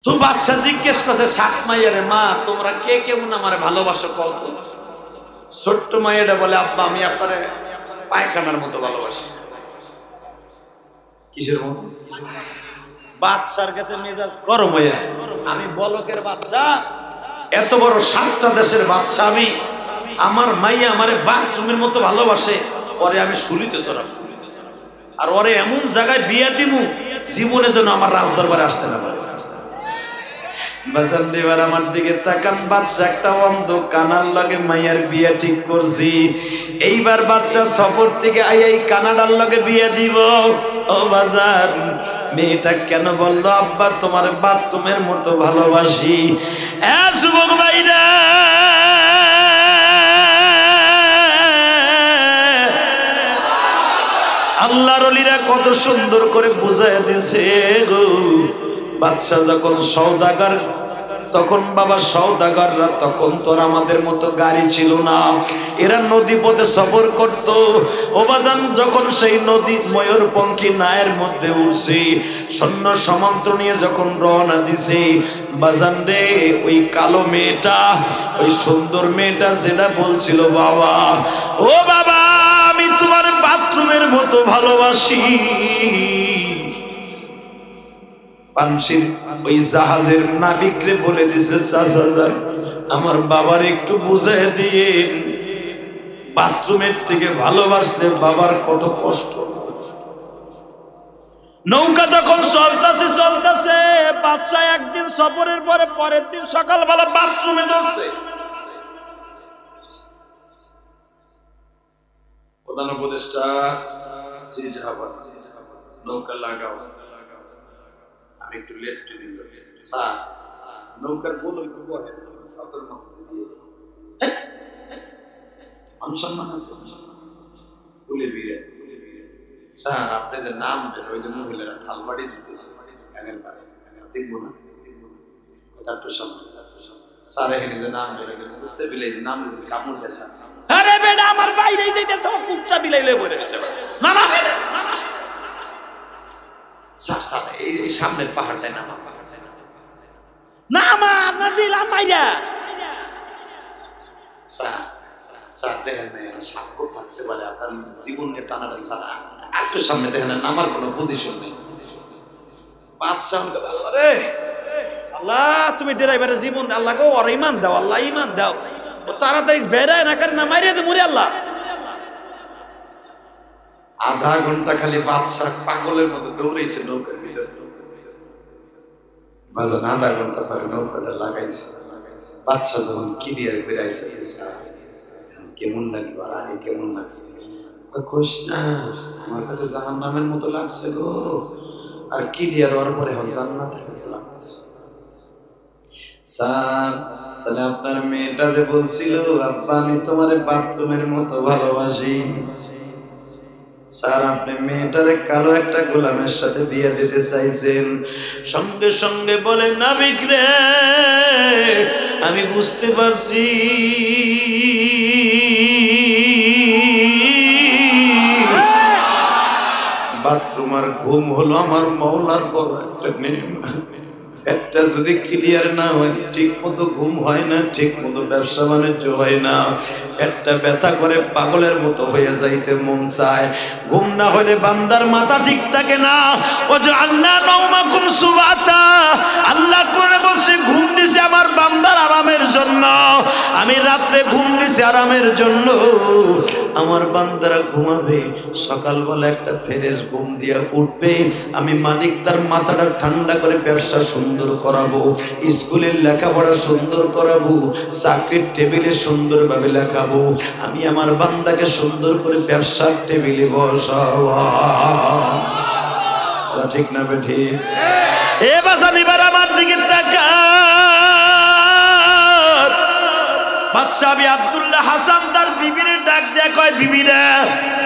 তো বাচ্চা জিজ্ঞেস করছে সাত মাইয়ারে, মা তোমরা কে কেমন আমার ভালোবাসো কত? ছোট্ট মাইয়াটা বলে, আব্বা আমি আপনারে পায়খানার মতো ভালোবাসি। কিসের মতো? বাচ্চার কাছে মেজাজ গরম হয়ে, আমি বলকের বাচ্চা, এত বড় 7টা দেশের বাচ্চা, আমি আমার মাইয়া আমারে বাথরুমের মতো ভালোবাসে, পরে আমি শুলিতে চড়াবো আর ওরে এমন জায়গায় বিয়া দিমু জীবনে যেন আমার রাজদরবারে আসতে না পারে। বাজান দেবার আমার দিকে তাকান, বাচ্চা একটা অন্ধ কানার লগে মাইয়ার বিয়া ঠিক করছি, এইবার বাচ্চা সফর থেকে এই কানাডার লগে বিয়া দিব। ও বাজার, মেয়েটা কেন বলল আব্বা তোমার বাথরুমের মতো ভালোবাসি? যুবক ভাইরা, আল্লাহর ওলিরা কত সুন্দর করে বুঝায় দিছে গো। বাচ্চা যখন সওদাগর, তখন বাবা সওদাগররা তখন তোর আমাদের মতো গাড়ি ছিল না, এরা নদী পথে সফর করত। ও বাজান, যখন সেই নদী ময়ূরপঙ্খী নায়ের মধ্যে উঠছে, সৈন্য সমান্তর নিয়ে যখন রওনা দিছে, বাজান রে ওই কালো মেয়েটা, ওই সুন্দর মেয়েটা যেটা বলছিল, বাবা ও বাবা আমি তোমার বাথরুমের মতো ভালোবাসি, পানসির ওই জাহাজের নাবিকরে বলে দিছে, চাচা আমার বাবার একটু বুঝাই দিয়ে, বাথরুমের থেকে ভালোবাসলে বাবার কত কষ্ট। নৌকা তখন চলতেছে, বাচ্চা একদিন সফরের পরে পরের দিন সকালবেলা বাথরুমে ধরছে। প্রধান উপদেষ্টা নৌকা লাগাও, আমি একটু লেট ট্রেনিং স্যার, নৌকার বল একটু বলে সাদর মাথা দিয়ে সম্মান আছে, ফুলে বিরে স্যার আপনি যে নাম দেন, ওই যে মহিলারা থালবাড়ি দিতেছে, দেখবো না কথা একটু সামনে স্যার, এখানে যে নাম দেন কুত্তে বিলাই নাম কামড় দেয় স্যার। আরে বেটা আমার বাইরে যাইতেছে, কুত্তা বিলাইলে বলে নামা স্যার, স্যার এই সামনের পাহাড়টায় নামা, নামা না দিলাম মাইরা স্যার। স্যার দেখেন না এরা সাক্ষ্য থাকতে পারে, আপনার জীবন নিয়ে টানাটান ছাড়া একটু সামনে দেখেন, নামার কোনো পজিশন নেই। বাদশা আল্লাহ রে আল্লাহ, তুমি ড্রাইভারের জীবন আল্লাহ গো, ওর ইমান দাও আল্লাহ, ইমান দাও, তাড়াতাড়ি বেড়ায় না করে না মাইরে দে মরে আল্লাহ। আধা ঘন্টা খালি বাদশা পাগলের মতো দৌড়াইছে নৌকার ভিতরে, বাজান আধা ঘন্টা পরে নৌকাটা লাগাইছে। বাদশা যখন ক্লিয়ার বেড়াইছে, কেমন লাগলো আর আগে কেমন লাগছে? কইস না, আমার কাছে জাহান্নামের মতো লাগছে গো, আর ক্লিয়ার হওয়ার পরে এখন জান্নাতের মতো লাগছে। স্যার তাহলে আপনার মেয়েটা যে বলছিল আব্বা আমি তোমার বাথরুমের মতো ভালোবাসি, স্যার আপনি মেয়েটারে কালো একটা গোলামের সাথে বিয়ে দিতে চাইছেন। সঙ্গে সঙ্গে বলে, নাবিক রে আমি বুঝতে পারছি, বাথরুম আর ঘুম হলো আমার মওলার বড় একটা নেয়ামত। একটা যদি ক্লিয়ার না হয়, ঠিক মতো ঘুম হয় না, ঠিক মতো ব্যবসা বাণিজ্য হয় না, একটা ব্যথা করে পাগলের মতো হয়ে যাইতে মন চায়। ঘুম না হলে বান্দার মাথা ঠিক থাকে না। ও যে আল্লাহ নাওমাকুম সুবাতা, আল্লাহ করে বসে ঘুম দিছে আমার বান্দার আরামের জন্য, আমি রাত্রে ঘুম দিছি আরামের জন্য। আমার বান্দারা ঘুমাবে, সকালবেলা একটা ফ্রেশ ঘুম দিয়া উঠবে, আমি মালিক তার মাথাটা ঠান্ডা করে ব্যবসা সুন্দর করাবো, স্কুলের লেখাপড়া সুন্দর করাবো, চাকরির টেবিলে সুন্দরভাবে লেখাবো, আমি আমার বান্দাকে সুন্দর করে ব্যবসার টেবিলে বসাবো। ঠিক না বেঠি? এ বাসা নিবার আমার দিকে তাকা। বাদশা আব্দুল্লাহ হাসান তার বিবির ডাক দেয়া কয়, বিবিরা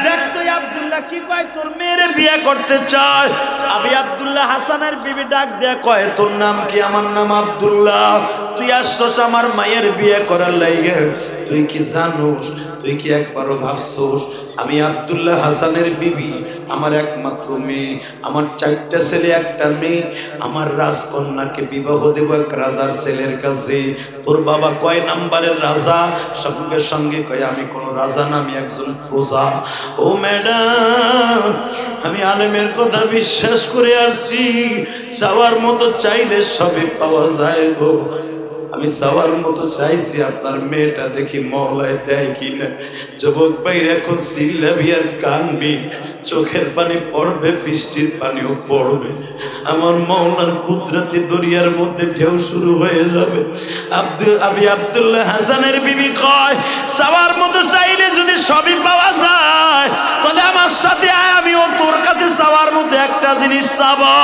দেখ তো আব্দুল্লাহ কি কয়, তোর মেয়েরে বিয়ে করতে চায়। আমি আব্দুল্লাহ হাসানের বিবি ডাক দেয়া কয়, তোর নাম কি? আমার নাম আব্দুল্লাহ। তুই আসছস আমার মায়ের বিয়ে করার লাইগে, তুই কি জানোস, তুই কি একবারও ভাবছোস আমি আব্দুল্লাহ হাসানের বিবি, আমার একমাত্র মেয়ে, আমার 4টা ছেলে 1টা মেয়ে। আমার রাজকন্যাকে বিবাহ দেব এক রাজার ছেলের কাছে। তোর বাবা কয় নাম্বারের রাজা? সঙ্গে সঙ্গে কয় আমি কোনো রাজা না, আমি একজন প্রজা। ও ম্যাডাম, আমি আলেমের কথা বিশ্বাস করে আসছি, চাওয়ার মতো চাইলে সবই পাওয়া যায় গো। আমি চাওয়ার মতো চাইছি, আপনার মেয়েটা দেখি মহলায় দেয় কিনা। যুবক ভাইরা এখন চিল্লাবি আর কানবি, চোখের পানি পড়বে, বৃষ্টির পানিও পড়বে। আমার মওলার কুদরতি দরিয়ার মধ্যে ঢেউ শুরু হয়ে যাবে। আমি আব্দুল্লাহ হাসানের বিবি কয়, চাওয়ার মতো চাইলে যদি সবই পাওয়া যায়, তাহলে আমার সাথে আয়, আমিও তোর কাছে চাওয়ার মতো একটা জিনিস চাবো।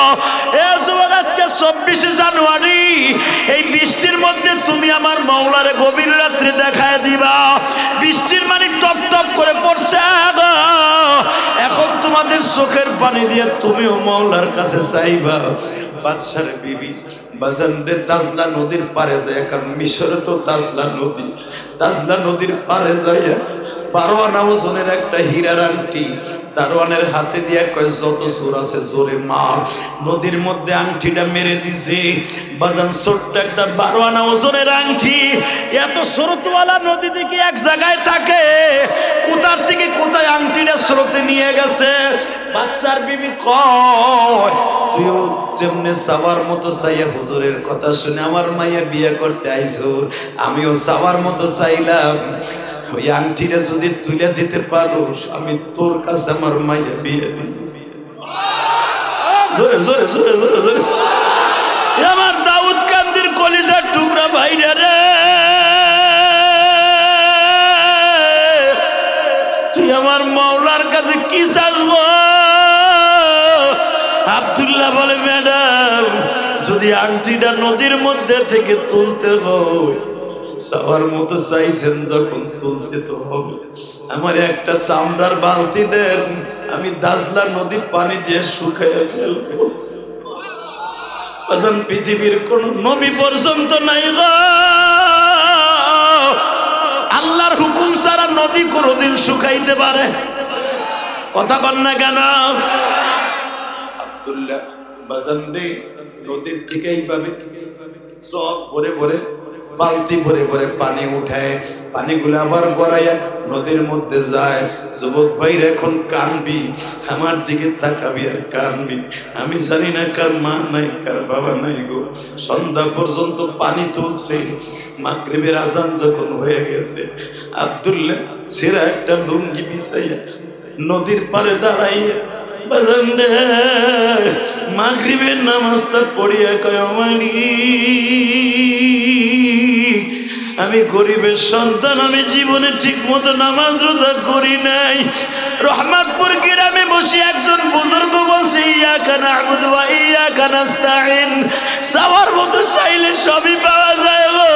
এ যুবক, আজকে 24শে জানুয়ারি, এই বৃষ্টির মধ্যে তুমি আমার মওলারে গভীর রাত্রে দেখায় দিবা। বৃষ্টির পানি টপ টপ করে পড়ছে গো। এখন তোমাদের চোখের পানি দিয়ে তুমিও মওলার কাছে চাইবা। বাদশার বিবি বাজারে দাজলা নদীর পারে যায়, কারণ মিশরে তো দাজলা নদী। দাজলা নদীর পারে যায় 12 আনা ওজনের একটা হীরার আংটি দারোয়ানের হাতে দিয়ে কয়, যত জোর আছে জোরে মার। নদীর মধ্যে আংটিটা মেরে দিছে। বাজান ছোট্ট একটা 12 আনা ওজনের আংটি, এত স্রোতওয়ালা নদী থেকে এক জায়গায় থাকে, কোথার থেকে কোথায় আংটিটা স্রোতে নিয়ে গেছে। বাচ্চার বিবি কয়, তুইও যেমনে চাওয়ার মতো চাইয়া হুজুরের কথা শুনে আমার মাইয়া বিয়ে করতে আইছো, আমিও চাওয়ার মতো চাইলাম, ওই আংটিটা যদি তুলে দিতে পারো, আমি তোর কাছে আমার মাইয়া বিয়ে দিব। জোরে জোরে জোরে জোরে জোরে। আমার দাউদ কান্দির কলিজার টুকরা ভাইরা রে, তুই আমার মাওলার কাছে কি চাইবো? আব্দুল্লাহ বলে, ম্যাডাম, যদি আংটিটা নদীর মধ্যে থেকে তুলতে হয়, চাওয়ার মতো চাইছেন যখন, তুলতে তো হবে। আমার একটা চামড়ার বালতি দেন, আমি দাজলা নদীর পানি দিয়ে শুকাইয়া ফেলবো। পৃথিবীর কোন নবী পর্যন্ত নাই গো, আল্লাহর হুকুম ছাড়া নদী কোনদিন শুকাইতে পারে? কথা কন না কেন? আব্দুল্লাহ বাজান রে, নদীর থেকেই পাবে সব ভরে ভরে, বালতি ভরে ভরে পানি উঠায়, পানিগুলো আবার গড়াইয়া নদীর মধ্যে যায়। যুবক ভাইরা এখন কানবি, আমার দিকে তাকাবি আর কানবি। আমি জানি না কার মা নাই, কার বাবা নাই গো। সন্ধ্যা পর্যন্ত পানি তুলছে, মাগরিবের আজান যখন হয়ে গেছে, আব্দুল্লাহ ছেঁড়া একটা লুঙ্গি বিছাইয়া নদীর পাড়ে দাঁড়াইয়া বাজান রে, মাগরিবের নামাজটা পড়িয়া কয়, আমি গরিবের সন্তান, আমি জীবনে ঠিক মতো নামাজ রোজা করি নাই। রহমাতপুর গ্রামে বসে একজন বুজুর্গ বলছে, ইয়াকা না'বুদু ওয়া ইয়াকা নাস্তাঈন, চাওয়ার মতো চাইলে সবই পাওয়া যায় গো।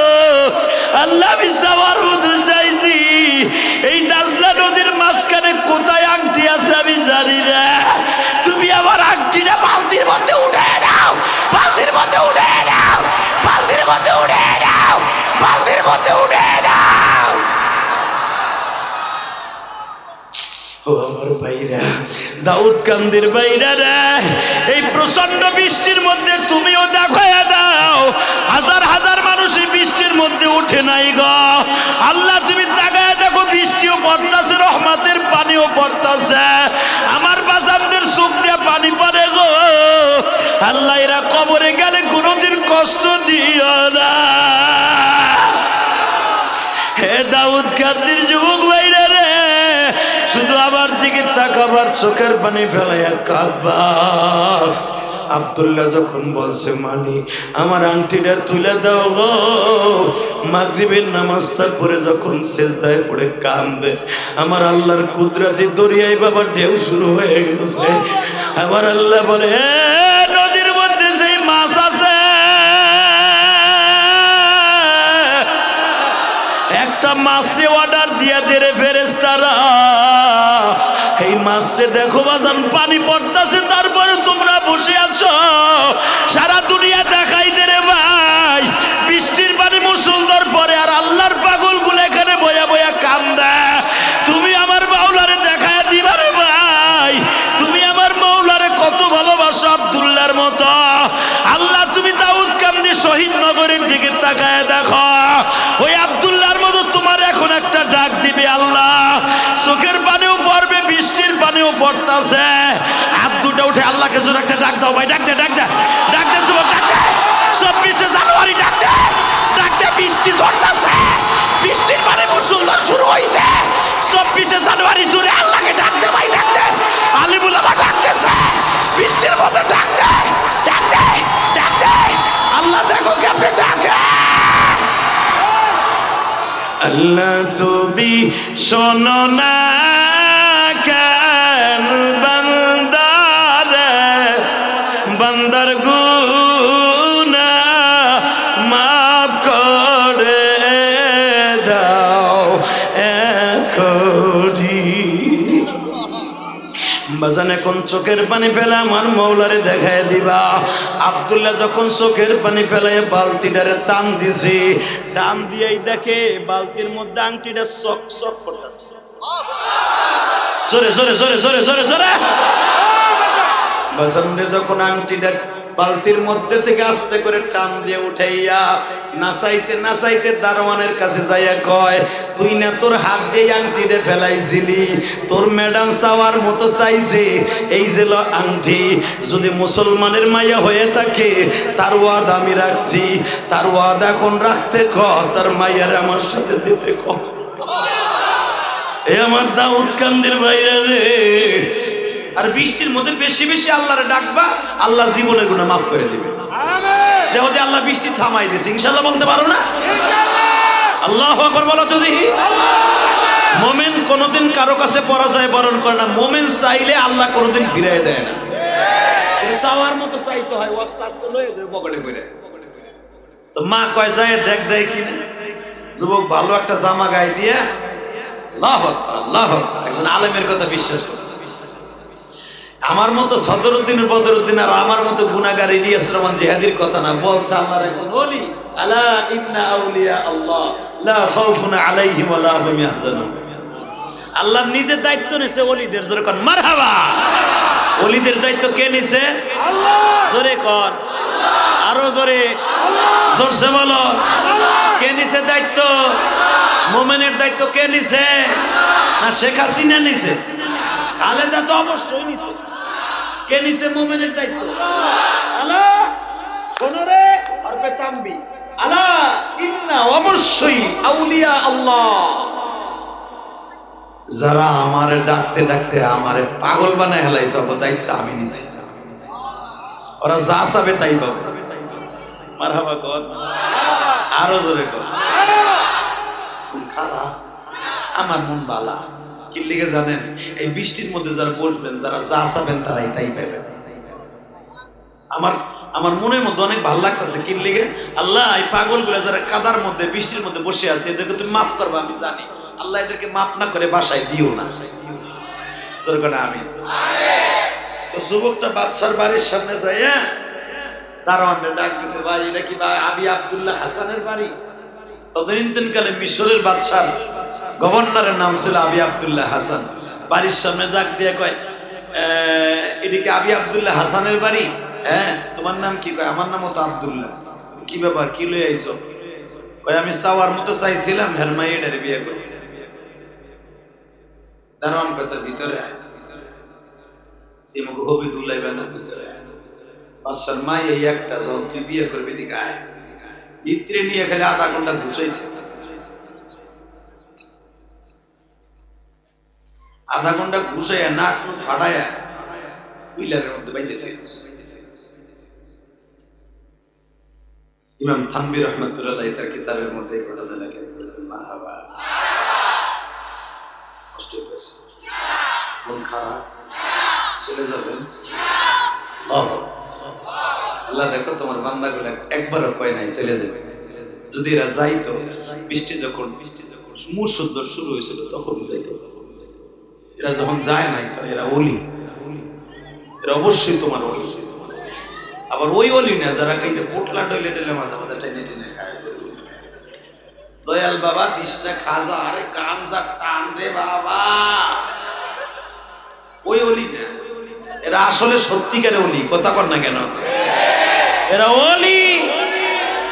আল্লাহ, আমি চাওয়ার মতো চাইছি, এই দাজলা নদীর মাঝখানে কোথায় আংটি আছে আমি জানি না, তুমি আমার আংটিটা বালতির মধ্যে উঠায় দাও, বালতির মধ্যে উঠায় দাও, বালতির মধ্যে উঠায় দাও, বালতির মধ্যে উঠায় দাও। ও আমার ভাইরা, দাউদ কান্দির ভাইরা রে, এই প্রচন্ড বৃষ্টির মধ্যে তুমিও দেখায়া দাও, হাজার হাজার মানুষ এই বৃষ্টির মধ্যে উঠে নাই গো। আল্লাহ, তুমি তাকায় দেখো, বৃষ্টিও পড়তাছে, রহমতের পানিও পড়তাছে, আমার বাজানদের চোখ দিয়ে পানি পড়ে গো। আল্লাহ, এরা কবরে গেলে কোনোদিন কষ্ট দিও না। হে দাউদ কান্দির যুবক ভাইরা রে, শুধু আমার দিকে তাকাবার, চোখের পানি ফেলাইয়া কাঁদবা। আব্দুল্লাহ যখন বলছে, মালিক আমার আংটিটা তুলে দাও গো, মাগরিবের নামাজটার পরে যখন সেজদায় পড়ে কাঁদবে, আমার আল্লাহর কুদরতি দরিয়ায় বাবা ঢেউ শুরু হয়ে গেছে। আমার আল্লাহ বলে, নদীর মধ্যে সেই মাছ আছে, একটা মাছরে অর্ডার দিয়ে দে রে ফেরেশতারা, এই মাছরে দেখো বাজান পানি পড়তাছে, তারপরে তোমরা বসে আছো, সারা দুনিয়া দেখাই দে রে ভাই, বৃষ্টির পানি মুসুলধার পরে, আর আল্লাহর পাগলগুলো এখানে বয়া বয়া কান্দে, তুমি আমার বাউলারে দেখা দিকে তাকায় দেখো, ওই আব্দুল্লাহর মতো তোমার এখন একটা ডাক দিবে আল্লাহ। চোখের পানিও পড়বে, বৃষ্টির পানিও পড়তাছে, হাত দুটো উঠে আল্লাহকে জোরে একটা ডাক দাও ভাই, ডাক দে ডাক দে ডাক দে যুবক, ডাক দে। 24শে জানুয়ারি ডাক দে, ডাক দে। বৃষ্টি ঝরতাছে, বৃষ্টির পানি মুষলধার শুরু হয়েছে। 24শে জানুয়ারি জোরে আল্লাহকে ডাক দে ভাই, ডাক দে। আলিমুল আমা ডাকতেছে, বৃষ্টির মতো ডাক দে ডাক দে ডাক দে। আল্লাহ দেখো কেমনে ডাকে। আল্লাহ তুমি শোনো না কেন বান্দারে, বান্দার গুনাহ মাফ করে দাও এখনি। বাজান এখন চোখের পানি ফেলে আমার মৌলারে দেখায় দিবা। আব্দুল্লাহ যখন চোখের পানি ফেলে বালতিটারে টান দিছে, টান দিয়েই দেখে বালতির মধ্যে আংটিটা চক চক করতেছে। জোরে জোরে জোরে জোরে জোরে জোরে। বাজান যখন আংটিটা বালতির মধ্যে থেকে আস্তে করে টান দিয়ে উঠাইয়া নাচাইতে নাচাইতে দারোয়ানের কাছে যাইয়া কয়, তুই না তোর হাত দিয়ে আংটিটা ফেলাইছিলি, তোর ম্যাডাম চাওয়ার মতো চাইছে, এই যে আংটি যদি মুসলমানের মাইয়া হয়ে থাকে তার ওয়াদ আমি রাখছি, তার ওয়াদ এখন রাখতে ক, তার মাইয়ার আমার সাথে দিতে ক। এ আমার দাউদ কান্দির ভাইরা রে। আর বৃষ্টির মধ্যে বেশি বেশি আল্লাহরে ডাকবা, আল্লাহ জীবনের গুনাহ মাফ করে দিবে। দেখো যে আল্লাহ বৃষ্টি থামাই দিয়েছে, ইনশাআল্লাহ বলতে পারো না? আল্লাহু আকবার বলো তো দেখি। মুমিন কোনোদিন কারো কাছে পরাজয় বরণ করে না, মুমিন চাইলে আল্লাহ কোনোদিন ফিরিয়ে দেয় না। চাওয়ার মতো চাইতে হয়, ওয়াস্তাজ তো লয়ে যায় পকেটে করে। তো মা কয় যায় দেখ দেয় কিনা, যুবক ভালো একটা জামা গায়ে দিয়ে আল্লাহু আকবার আল্লাহু আকবার একজন আলেমের কথা বিশ্বাস করছে। আমার মতো সদরউদ্দিন বদরউদ্দিন আর আমার মতো গুনাহগার ইলিয়াস রহমান জিহাদির কথা না, বলছে আল্লাহর একজন ওলি, আলা ইন্না আউলিয়া আল্লাহ লা খাউফুন আলাইহিম ওয়া লা হুম ইয়াহজানুন। আল্লাহ নিজে দায়িত্ব নিছে ওলিদের, জোরে কর মারহাবা। ওলিদের দায়িত্ব কে নিছে? আল্লাহ। জোরে কর, আরো জোরে, জোরসে বলো। কে নিছে দায়িত্ব? মুমিনের দায়িত্ব কে নিছে? না শেখ হাসিনা নিছে? খালেদা তো অবশ্যই নিছে। কে নিছে মুমিনের দায়িত্ব? আল্লাহ। শোনো রে আর বেতাম্বি, আলা ইন্না অবশ্যই আউলিয়া আল্লাহ, যারা আমারে ডাকতে ডাকতে আমারে পাগল বানায় হেলাইছে, ওর দায়িত্ব আমি নিছি। ওরা যা চাবে তাই পাবে। মারহাবা কর, আরো জোরে কর। কোন খারাপ, আমার মন বালা। কি লিখে জানেন? এই বৃষ্টির মধ্যে যারা বসবেন, যারা যা চাবেন তারাই তাই পাবেন। আমার মনের মধ্যে অনেক ভালো লাগতেছে। কি লিখে? আল্লাহ এই পাগলগুলো যারা কাদার মধ্যে বৃষ্টির মধ্যে বসে আছে, এদেরকে তুমি মাফ করবা, আমি জানি। আল্লাহ এদেরকে মাফ না করে বাসায় দিও না। আমি তো যুবকটা বাদশার বাড়ির সামনে যাই, দারোয়ানকে ডাক দিছে, ভাই এটা কি ভাই আবি আব্দুল্লাহ হাসানের বাড়ি? তদানীন্তনকালে মিশরের বাদশার গভর্নরের নাম ছিল আবি আব্দুল্লাহ হাসান। বাড়ির সামনে ডাক দিয়ে কয়, এদিকে আবি আব্দুল্লাহ হাসানের বাড়ি? হ্যাঁ। তোমার নাম কি? কয় আমার নামও তো আব্দুল্লাহ। কি ব্যাপার, কি লই আইছো? কয় আমি চাওয়ার মতো চাইছিলাম, হেরমাই এটারে বিয়ে করি। দারোয়ান কথা ভিতরে আয়, তোমাকে হবি দুলাইবে না, ভিতরে আয়। বাদশার মা এই একটা, যখন তুই বিয়ে করবি দিকে আয়। ভিতরে নিয়ে খালি আধা ঘন্টা ঘুষাইছে, আধা ঘন্টা ঘুষাইয়া নাক মুখ ফাটাইয়া হুইলারের মধ্যে বাইন্দে থুয়ে দিছে। ইমাম থানবী রহমাতুল্লাহ তার কিতাবের মধ্যে এই ঘটনা লিখেছেন। মারহাবা। কষ্ট হইতেছে, মন খারাপ, চলে যাবেন? আল্লাহ দেখো তোমার বান্দাগুলো একবারও কয় নাই চলে যাবে। যদি এরা যাইতো, বৃষ্টি যখন মুষলধারে শুরু হয়েছিল তখন যাইতো। এরা যখন যায় নাই, তাহলে এরা ওলি, এরা অবশ্যই তোমার ওলি। আবার ওই ওলি না যারা এই যে পোটলা ডইলে ডইলে মাঝে মাঝে টেনে টেনে খায়। দয়াল বাবা দিশটা খাজা, আরে কানজা টান রে বাবা, ওই ওলি না। এরা আসলে সত্যিকারে ওলি, কথা কর না কেন? এরা ওলি,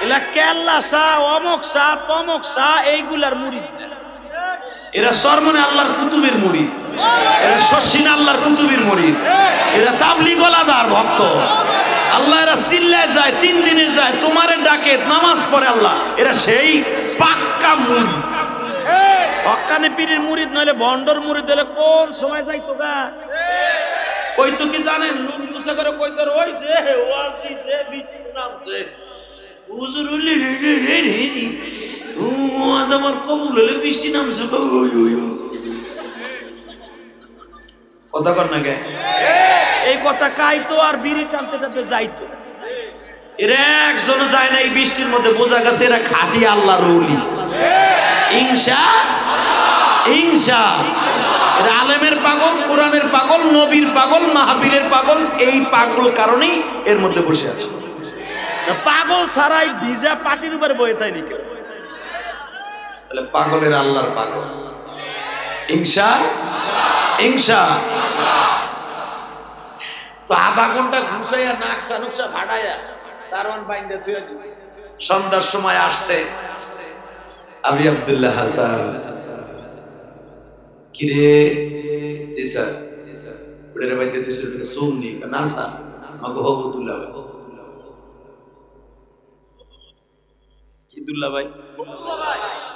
এরা কেল্লা শাহ, অমক শাহ, তমক শাহ, এইগুলার মুরিদ। এরা সরমনে আল্লাহর কুতুবের মুরিদ, এরা শশিন আল্লাহর কুতুবের মুরিদ, এরা তাবলিগ ওলাদার ভক্ত। আল্লাহ এরা চিল্লায় যায়, 3 দিনে যায়, তোমারে ডাকে, নামাজ পড়ে আল্লাহ। এরা সেই পাক্কা মুরিদ। হক্কানি পীরের মুরিদ নইলে ভন্ডর মুরিদ হলে কোন সময় যাইতো গা? কইতো কি জানেন? লুঙ্গি উঁচা করে কইতো, হইছে ওয়াজ দিছে, বৃষ্টি নামছে, হুজুর হইলে ওয়াজ আমার কবুল হলে বৃষ্টি নামছে। কথা কর না গে? এই কথা কাইতো আর বিড়ি টানতে টানতে যাইতো। এরা একজনও যায় না এই বৃষ্টির মধ্যে, বোঝা গেছে এরা খাঁটি আল্লাহর ওলি। ইনশা ইনশা এরা আলেমের পাগল, কোরআনের পাগল, নবীর পাগল, মাহফিলের পাগল। এই পাগল কারণেই এর মধ্যে বসে আছে। পাগল ছাড়াই ভিজা পাটির উপরে বয়ে তাই নিকে, তাহলে পাগলের আল্লাহর পাগল। ইনশা ইনশা। তো আধা ঘন্টা ঘুষাইয়া নাকশা নুকশা ভাড়াইয়া দারোয়ান বাইন্দা ধুয়ে দিছে। সন্ধ্যার সময় আসছে আবি আব্দুল্লাহ হাসান। কিরে? জি স্যার। পুরের বাইন্দা ধুয়েছে সুন্নি না স্যার, আমাকে হবুদুল্লাহ ভাই। কি দুল্লা ভাই?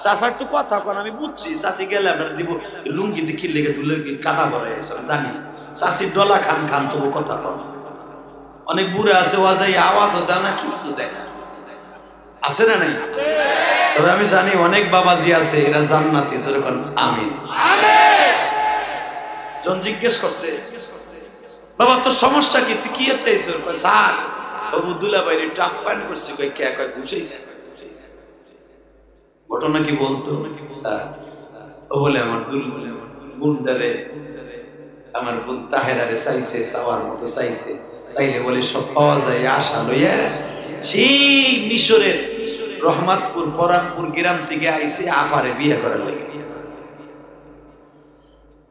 চাষা একটু কথা কন, আমি বুঝছি চাষি গেলে আপনার দিব লুঙ্গি দেখি লেগে দুলে কাদা ভরা জানি। চাষির ডলা খান খান, তবু কথা কন। অনেক বুড়ে আছে, ওয়াজাই আওয়াজও দেয় না, কিছু দেয় না, আছে না নাই? তবে আমি জানি অনেক বাবাজি আছে, এরা জান্নাতি। যেরকম আমিন। জন জিজ্ঞেস করছে, বাবা তোর সমস্যা কি? তুই কি এতে স্যার হবুদুল্লাহ ভাই একটু আপ্যায়ন করছি। কই কে? কয় বুঝেছি। ঘটনা কি বলতো? স্যার ও বলে আমার বুনডারে, আমার বোন তাহেরারে চাইছে, চাওয়ার মতো চাইছে, চাইলে বলে সব পাওয়া যায়। আশা লইয়া সেই মিশরের রহমাতপুর পরানপুর গ্রাম থেকে আইছে আপারে বিয়ে করার লাগে।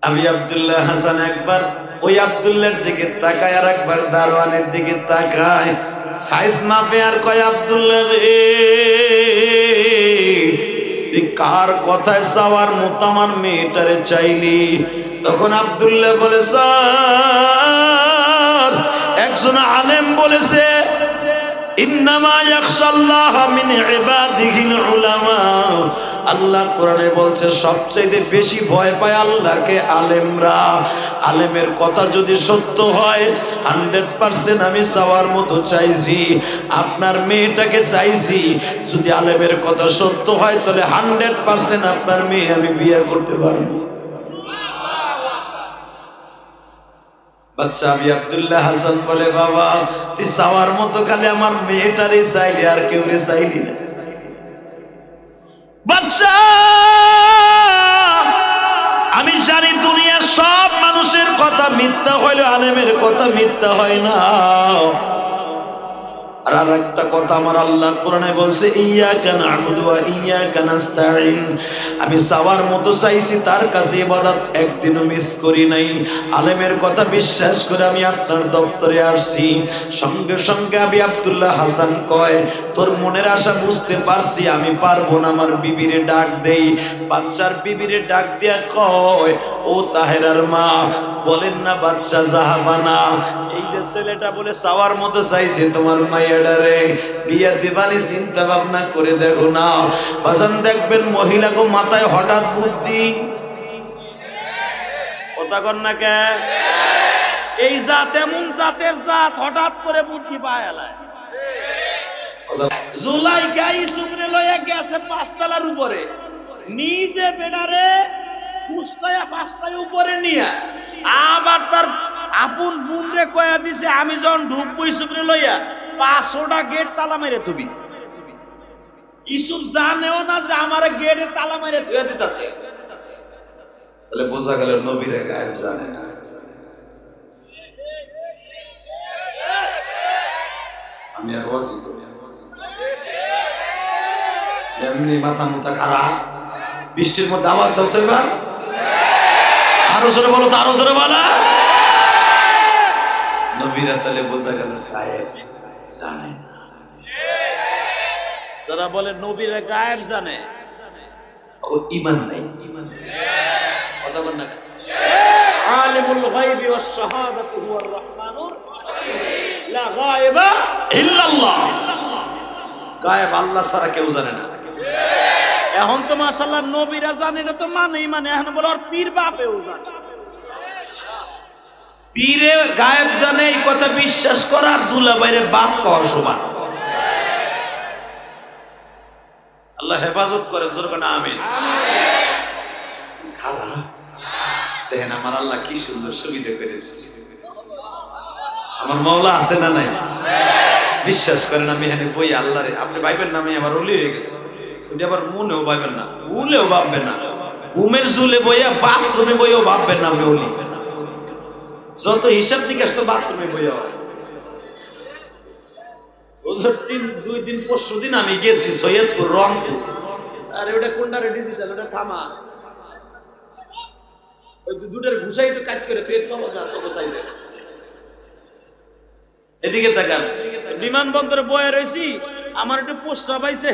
আমি আব্দুল্লাহ হাসান একবার ওই আব্দুল্লাহর দিকে তাকায়, আর একবার দারোয়ানের দিকে তাকায়, সাইজ মাপে আর কয়, আব্দুল্লাহ রে তুই কার কথায় চাওয়ার মতো আমার মেয়েটারে চাইলি? তখন আব্দুল্লাহ বলে, স্যার একজন আলেম বলেছে, ইন্নামা ইয়াখশাল্লাহ মিন ইবাদিহিল উলামা। আল্লাহ কোরআনে বলছে সবচেয়ে বেশি ভয় পায় আল্লাহকে আলেমরা। আলেমের কথা যদি সত্য হয় 100% আমি চাওয়ার মতো চাইছি, আপনার মেয়েটাকে চাইছি। যদি আলেমের কথা সত্য হয় তাহলে 100% আপনার মেয়ে আমি বিয়ে করতে পারবো। বাদশা আবি আব্দুল্লাহ হাসান বলে, বাবা তুই চাওয়ার মতো খালি আমার মেয়েটারে চাইলি, আর কেউ রে চাইলি না। বাদশা আমি জানি দুনিয়ার সব মানুষের কথা মিথ্যা হইলেও আলেমের কথা মিথ্যা হয় না। আর একটা কথা আমার আল্লাহ কোরআনে বলছে, ইয়্যাকা না'বুদু ওয়া ইয়্যাকা নাস্তাঈন। আমি চাওয়ার মতো চাইছি, তার কাছে ইবাদত একদিনও মিস করি নাই। আলেমের কথা বিশ্বাস করে আমি আপনার দপ্তরে আসছি। সঙ্গে সঙ্গে আবি আব্দুল্লাহ হাসান কয়, তোর মনের আশা বুঝতে পারছি, আমি পারবো না, আমার বিবিরে ডাক দেই। বাদশার বিবিরে ডাক দিয়া কয়, ও তাহেরার মা, বলেন না বাদশা জাহাবানা, এই যে ছেলেটা বলে চাওয়ার মতো চাইছে তোমার মাইয়াডারে বিয়া দিবানি, চিন্তা ভাবনা করে দেখো না। বাজান দেখবেন মহিলা গো মাথায় হঠাৎ বুদ্ধি। কথা কর না কে? এই জাত এমন জাতের জাত, হঠাৎ করে বুদ্ধি পায় এলায়। জুলাইকা ইসুফরে লইয়া গেছে 5 তলার উপরে, নিজে বেড়ারে পুষ্টায়া 5টায় উপরে নিয়া, আবার তার আপন বোনরে কয়া দিছে, আমি যখন ঢুকবো ইসুফরে লইয়া 500টা গেট তালা মেরে তুবি। ইসুফ জানেও না যে আমার গেটে তালা মেরে ধুয়ে দিতেছে। তাহলে বোঝা গেল নবীরে গায়েব জানে না। আমি আর ওয়াজি করি, এমনি মাথা মুথা খারাপ। বৃষ্টির মধ্যে আওয়াজ দাও তো এবার, আরো জোরে বলো তো, আরো জোরে বলো। নবীরা তাহলে বোঝা গেল গায়েব জানে না। যারা বলে নবীরা গায়েব জানে, ও ঈমান নাই। কথা বল না। আলিমুল গায়বি ওয়াস শাহাদাতু হুয়ার রাহমানুর লা গায়বা ইল্লাল্লাহ। গায়েব আল্লাহ ছাড়া কেউ জানে না। এখন তো মাশাআল্লাহ নবীরা জানে না তো মানেই মানে, এখন বলে আর পীর বাপেও জানে। পীরে গায়েব জানে এই কথা বিশ্বাস করার দুলাভাইরে বাপ কওয়া সমান। আল্লাহ হেফাজত করেন, জোরে কোন আমিন। খালা দেখেন আমার আল্লাহ কি সুন্দর সুবিধা করে দিচ্ছে। আমার মাওলা আছে না নাই? বিশ্বাস করেন আমি এখানে বই আল্লাহরে, আপনি ভাইবেন না আমি আমার ওলি হয়ে গেছে, ওইটা আবার মনেও ভাববেন না, ভুলেও ভাববেন না, ঘুমের ঝুলে বইয়া বাথরুমে বইও ভাববেন না আমি ওলি। যত হিসাব নিকাশ তো বাথরুমে বইয়া হয়। 2 দিন পরশু দিন আমি গেছি সৈয়দপুর রংপুর। আরে ওটা কোনটা রে ডিজিটাল, ওটা থামা। ওই দুটার ঘুষাই একটু কাজ করে পেট কমা যা তো ঘুষাই দে। এদিকে তাকান, বিমানবন্দরে বয়ে রয়েছি, আমার একটু পোস্টা পাইছে,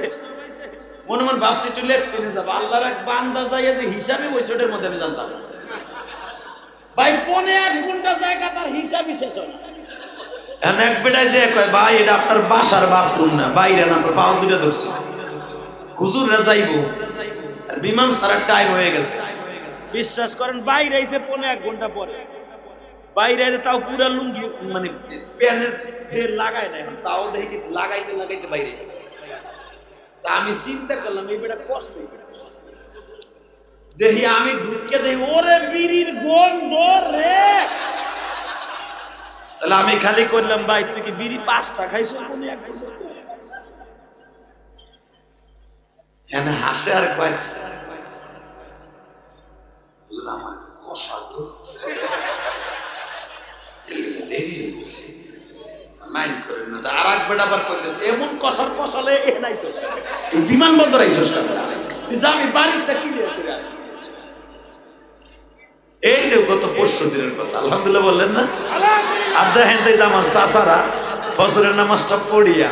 মনে মনে ভাবছি একটু লেট করে যাবো। আল্লাহর এক বান্দা যাইয়া যে হিসাবে ওই ছোটের মধ্যে আমি জানতাম ভাই 1.5 ঘন্টা জায়গা তার হিসাবই শেষ হয় না। এক বেটায় যে কয় ভাই এটা আপনার বাসার বাথরুম না, বাইরে না, আপনার পাও দুটা ধরছি, হুজুররা যাইবো আর বিমান ছাড়ার টাইম হয়ে গেছে। বিশ্বাস করেন বাইরে আইছে 1.5 ঘন্টা পরে, বাইরে আইছে তাও পুরা লুঙ্গি মানে প্যানের ফের লাগায় না, এখন তাও দেখি লাগাইতে লাগাইতে বাইরে গেছে। তা আমি চিন্তা করলাম এই বেটা করছে, দেখি আমি ঢুকে দেই ওরে বিড়ির গন্ধ রে। তাহলে আমি খালি করলাম ভাই তুই কি বিড়ি 5টা খাইছো? এনে হাসে আর কয় আমার কষা তো দেরি হয়ে গেছে, মাইন্ড করেন না। আর এক বেটা আবার করতেছে এমন কষার কষালে এ নাইছো বিমানবন্দর আইছো তুই যা, আমি বাড়িতে কি নিয়েছি। এই যে গত পরশু দিনের কথা আলহামদুলিল্লাহ বললেন না। আর দেখেন যে আমার চাচারা ফজরের নামাজটা পড়িয়া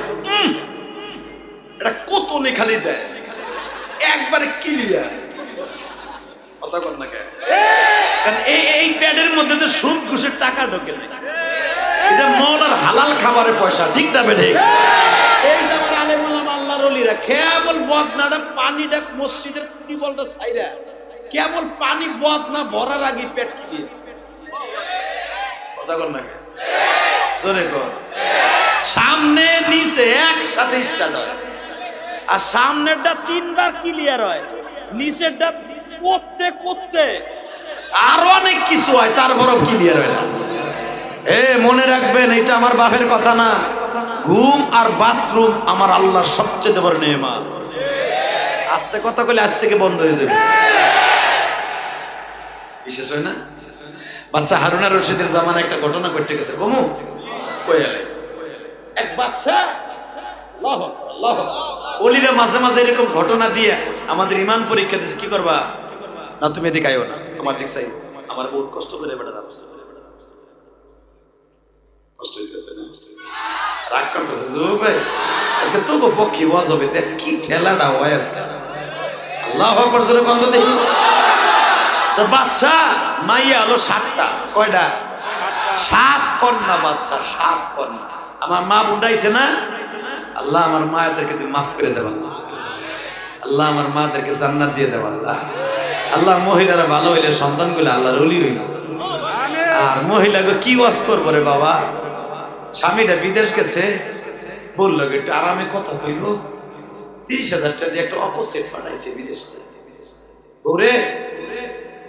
এটা কত খালি দেয় একবারে ক্লিয়ার। কথা কর না কেন? কারণ এই প্যাডের মধ্যে তো সুদ ঘুষের টাকা ঢোকে না, এটা মৌলার হালাল খাবারের পয়সা, ঠিক না বেঠে? এই যে আমার আলেম ওলামা আল্লাহর ওলিরা কেবল বদনাটা পানিটা মসজিদের টিউবওয়েলটা ছাইরা কেবল পানি বদনা ভরার আগে পেট দিয়ে। কথা কর না কেন? জোরে কর। সামনে নিচে একসাথে স্টার্ট হয়, আর সামনেরটা 3 বার ক্লিয়ার হয়, নিচেরটা করতে করতে আরো অনেক কিছু হয়, তারপরও ক্লিয়ার হয় না। মনে রাখবেন এটা আমার বাপের কথা না, ঘুম আর বাথরুম আমার আল্লাহর সবচেয়ে বড় নেয়ামত। আস্তে কথা কইলে আজ থেকে বন্ধ হয়ে যাবে, বিশেষ হয় না? বাচ্চা হারুন আর রশিদের জামানায় একটা ঘটনা ঘটে গেছে। কমু কইয়ালে এক বাচ্চা ওলিরা মাঝে মাঝে এরকম ঘটনা দিয়ে আমাদের ইমান পরীক্ষা দিচ্ছে। কি করবা না তুমি এদিকে আইও না, তোমার দিক চাইবো। আমার বহুত কষ্ট করে বেটা রাখছে, কষ্ট হইতেছে না, রাগ করতেছে যুবক ভাই। আজকে তো পক্ষী ওয়াজ হবে, দেখ কি ঠেলাটা হয় আজকে। আল্লাহু আকবার জোরে কন্দ দেখি। তো বাচ্চা মাইয়া হলো 7টা, কয়টা? 7 কন্যা বাচ্চা, 7 কন্যা। আমার মা বুঝাইছে না, আল্লাহ আমার মায়েদেরকে তুমি মাফ করে দেব, আল্লাহ আমার মাদেরকে জান্নাত দিয়ে দেব, আল্লাহ মহিলারা ভালো হইলে সন্তানগুলো আল্লাহর ওলি হইল। আর মহিলাকে কি ওয়াজ করবো রে বাবা, স্বামীটা বিদেশ গেছে, বললো একটু আরামে কথা কইল, 30,000 টাকা দিয়ে একটা অপোসিট পাঠাইছে বিদেশ থেকে। ওরে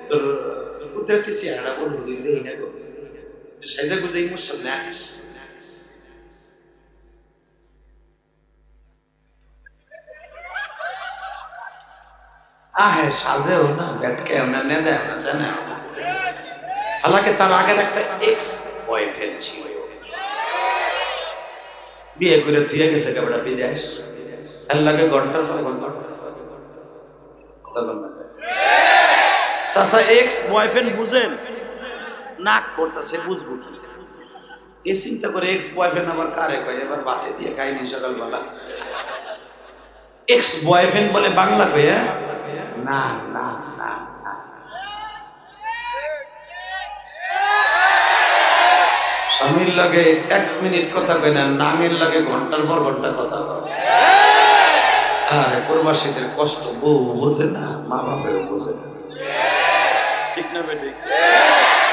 তোর কুদরতি চেহারা বলবো দেই না গো, সাইজা গুজে ইমোশন না আস। আহে সাজেও না, ব্যাটকেও না, নেদেও না, জানেও না। হালাকে তার আগের একটা এক্স বয়ফ্রেন্ড ছিল, বিয়ে করে থুয়ে গেছে কেবড়া বিদেশ। আল্লাহকে ঘন্টার পর ঘন্টা চাচা এক্স বয়ফ্রেন্ড বুঝেন নাক করতেছে, বুঝবো কি? এই চিন্তা করে এক্স বয়ফ্রেন্ড আমার কারে কয়, এবার বাতে দিয়ে খাইনি সকালবেলা। এক্স বয়ফ্রেন্ড বলে বাংলা কয়ে না না না না, স্বামীর লগে 1 মিনিট কথা কয় না, নাঙের লগে ঘন্টার পর ঘন্টা কথা কয়। আরে প্রবাসীদের কষ্ট বউ বোঝে না, মা বাপেও বোঝে না, ঠিক না বেটি?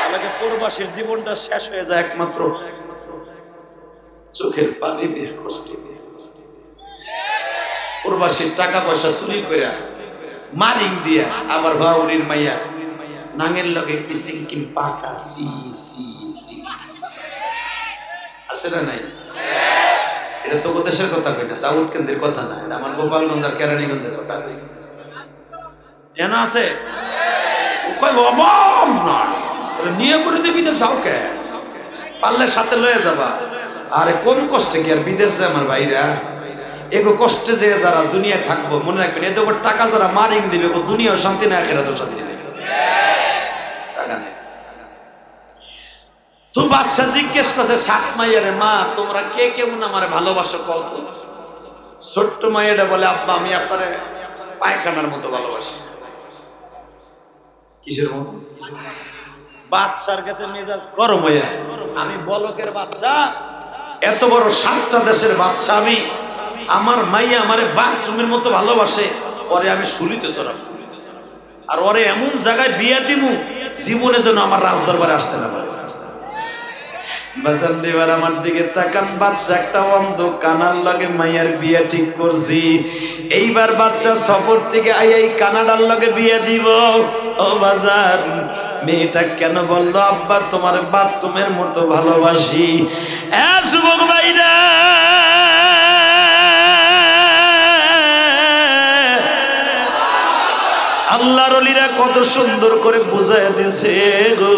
আমাকে প্রবাসীর জীবনটা শেষ হয়ে যায় একমাত্র চোখের পানি দিয়ে, কষ্ট দিয়ে। প্রবাসীর টাকা পয়সা চুরি করে মারিং দিয়া আবার ভাউরির মাইয়া নাঙের লগে ইসিং কিম পাকা সি সি সি আছে না নাই? এটা তো দেশের কথা কই না, দাউদ কেন্দ্রের কথা না, এটা আমার গোপালগঞ্জ আর কেরানীগঞ্জের কথা কই। কেন আছে কই বাবাম না তাহলে নিয়ে করে তুই বিদেশ যাও কে? পারলে সাথে লয়ে যাবা। আরে কোন কষ্টে কি আর বিদেশ যায় আমার ভাইরা? এগো কষ্টে যে যারা দুনিয়া থাকবো মনে রাখবেন, এত টাকা যারা মারিং দিবে গো দুনিয়াও শান্তি না, আখিরাতেও শান্তি নেই। টাকা নেই তো বাচ্চা জিজ্ঞেস করছে 7 মাইয়ারে, মা তোমরা কে কেমন আমার ভালোবাসো কত? ছোট্ট মাইয়াটা বলে, আব্বা আমি আপনারে পায়খানার মতো ভালোবাসি। কিসের মতো? বাচ্চার কাছে মেজাজ গরম হয়ে, আমি বলকের বাচ্চা, এত বড় 7টা দেশের বাচ্চা আমি, আমার মাইয়া আমারে বাথরুমের মতো ভালোবাসে, ওরে আমি শুলিতে চড়াবো আর ওরে এমন জায়গায় বিয়ে দিমু জীবনে যেন আমার রাজদরবারে আসতে না পারে। বাজান দেবার আমার দিকে তাকান, বাচ্চা একটা অন্ধ কানার লগে মাইয়ার বিয়ে ঠিক করছি, এইবার বাচ্চা সফর থেকে এই কানাডার লগে বিয়ে দিব। ও বাজার, মেয়েটা কেন বললো আব্বা তোমার বাথরুমের মতো ভালোবাসি? যুবক ভাইরা, আল্লাহর ওলিরা কত সুন্দর করে বুঝায় দিছে গো।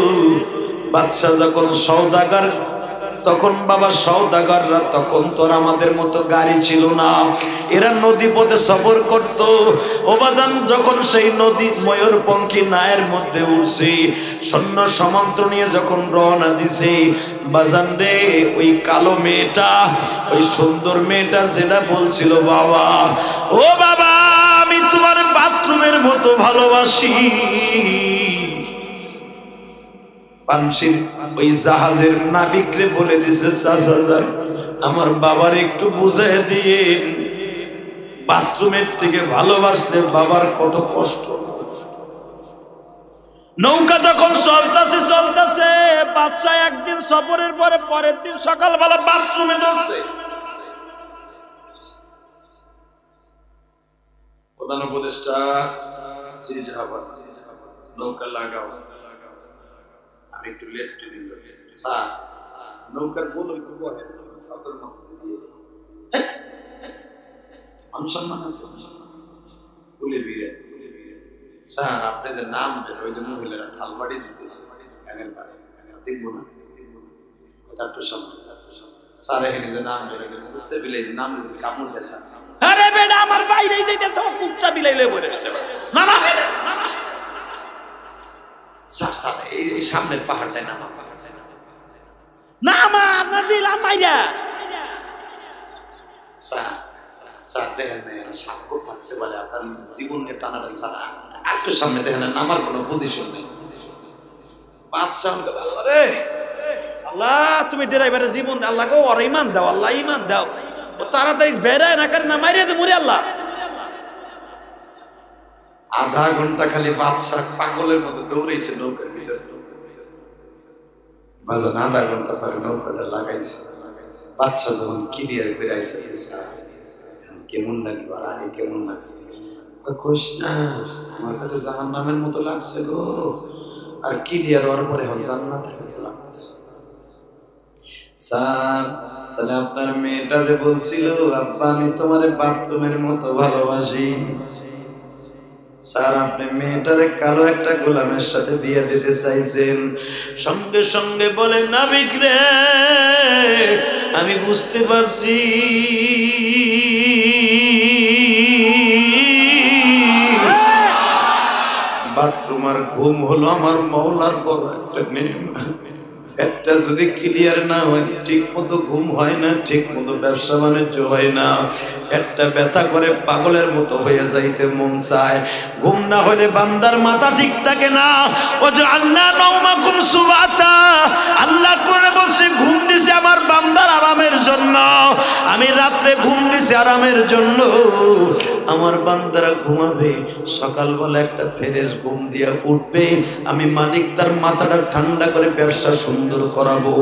বাচ্চা যখন সওদাগর, তখন বাবা সওদাগররা তখন তোর আমাদের মতো গাড়ি ছিল না, এরা নদী পথে সফর করত। ও বাজান, যখন সেই নদী ময়ূরপঙ্খী নায়ের মধ্যে উঠছে, সৈন্য সমান্তর নিয়ে যখন রওনা দিছে, বাজান রে ওই কালো মেয়েটা, ওই সুন্দর মেয়েটা যেটা বলছিল, বাবা ও বাবা আমি তোমার বাথরুমের মতো ভালোবাসি, পানসির ওই জাহাজের নাবিকরে বলে দিছে, চাচা আমার বাবার একটু বুঝাই দিয়ে, বাথরুমের থেকে ভালোবাসলে বাবার কত কষ্ট। নৌকা তখন চলতেছে চলতেছে, বাচ্চা একদিন সফরের পরে পরের দিন সকালবেলা বাথরুমে ধরছে। প্রধান উপদেষ্টা নৌকা লাগাও, আমি একটু লেট ট্রেনে যাবো। স্যার নৌকার বল একটু বলে সাদর মাথা দিয়ে সম্মান আছে, ফুলে বিরে। স্যার আপনি যে নাম দেন, ওই যে মহিলারা থালবাড়ি দিতেছে, দেখবো না কথা একটু সামনে। স্যার এখানে যে নাম দেন, ঘুরতে বিলে নাম কামড় দেয়। স্যার আরে বেটা আমার বাইরেই যাইতেছে, ও কুকটা বিলাইলে বলে আছে নামা। স্যার স্যার এই সামনের পাহাড়টায় নামা, নামা না দিলাম মাইরা। স্যার স্যার দেখেন না এরা সাক্ষ্য থাকতে পারে, আপনার জীবনকে টানাটান ছাড়া একটু সামনে দেখেন না, নামার কোনো পজিশন নেই। বাদশা আল্লাহ রে, আল্লাহ তুমি ড্রাইভারের জীবন আল্লাহ গো, ওর ইমান দাও, আল্লাহ ইমান দাও, ও তাড়াতাড়ি বেড়ায় না করে না মাইরে দে মরে আল্লাহ। আধা ঘন্টা খালি বাদশা পাগলের মতো দৌড়েছে নৌকার ভিতরে, বাজান আধা ঘন্টা পরে নৌকাটা লাগাইছে। বাদশা যখন ক্লিয়ার বেড়াইছে, কেমন লাগলো আর আগে কেমন লাগছে? কোশ না, আমার কাছে জাহান্নামের মতো লাগছে গো, আর ক্লিয়ার হওয়ার পরে এখন জান্নাতের মতো লাগছে। স্যার তাহলে আপনার মেয়েটা যে বলছিল আব্বা আমি তোমার বাথরুমের মতো ভালোবাসি, স্যার আপনি মেয়েটারে কালো একটা গোলামের সাথে বিয়ে দিতে চাইছেন। সঙ্গে সঙ্গে বলে, নাবিক রে আমি বুঝতে পারছি, বাথরুম আর ঘুম হলো আমার মৌলার বড় একটা নেম। একটা যদি ক্লিয়ার না হয়, ঠিক মতো ঘুম হয় না, ঠিক মতো ব্যবসা বাণিজ্য হয় না, একটা ব্যথা করে পাগলের মতো হয়ে যাইতে মন চায়। ঘুম না হলে বান্দার মাথা ঠিক থাকে না। ও যে আল্লাহ নাওমাকুম সুবাতা, আল্লাহ কোরআনে বলছে ঘুম দিছে আমার বান্দার আরামের জন্য, আমি রাত্রে ঘুম দিছি আরামের জন্য। আমার বান্দারা ঘুমাবে, সকালবেলা একটা ফ্রেশ ঘুম দিয়ে উঠবে, আমি মালিক তার মাথাটা ঠান্ডা করে ব্যবসা সুন্দর করাবো,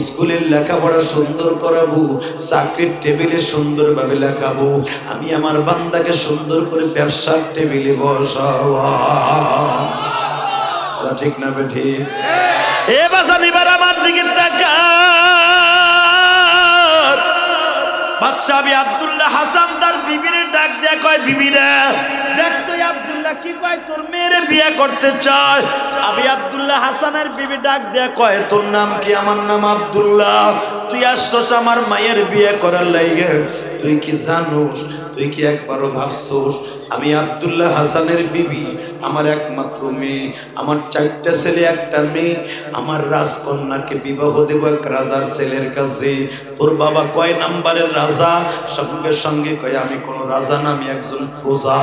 স্কুলের লেখাপড়া সুন্দর করাবো, চাকরির টেবিলে সুন্দরভাবে লেখাবো, আমি আমার বান্দাকে সুন্দর করে ব্যবসার টেবিলে বসাবো। ঠিক না বেঠি? এ বাসা নিবার আমার দিকে তাকা। বাদশা আবি আব্দুল্লাহ হাসান তার বিবির ডাক দেয়া কয়, বিবিরা দেখ তো আব্দুল্লাহ কি কয়, তোর মেয়েরে বিয়ে করতে চায়। আবি আব্দুল্লাহ হাসানের বিবি ডাক দেয়া কয়, তোর নাম কি? আমার নাম আব্দুল্লাহ। তুই আসছস আমার মায়ের বিয়ে করার লাইগে, তুই কি জানোস, তুই কি একবারও ভাবছোস আমি আব্দুল্লাহ হাসানের বিবি, আমার একমাত্র মেয়ে, আমার 4টা ছেলে 1টা মেয়ে, আমার রাজকন্যাকে বিবাহ দেব এক রাজার ছেলের কাছে। তোর বাবা কয় নাম্বারের রাজা? সঙ্গে সঙ্গে কয় আমি কোন রাজা না, আমি একজন প্রজা।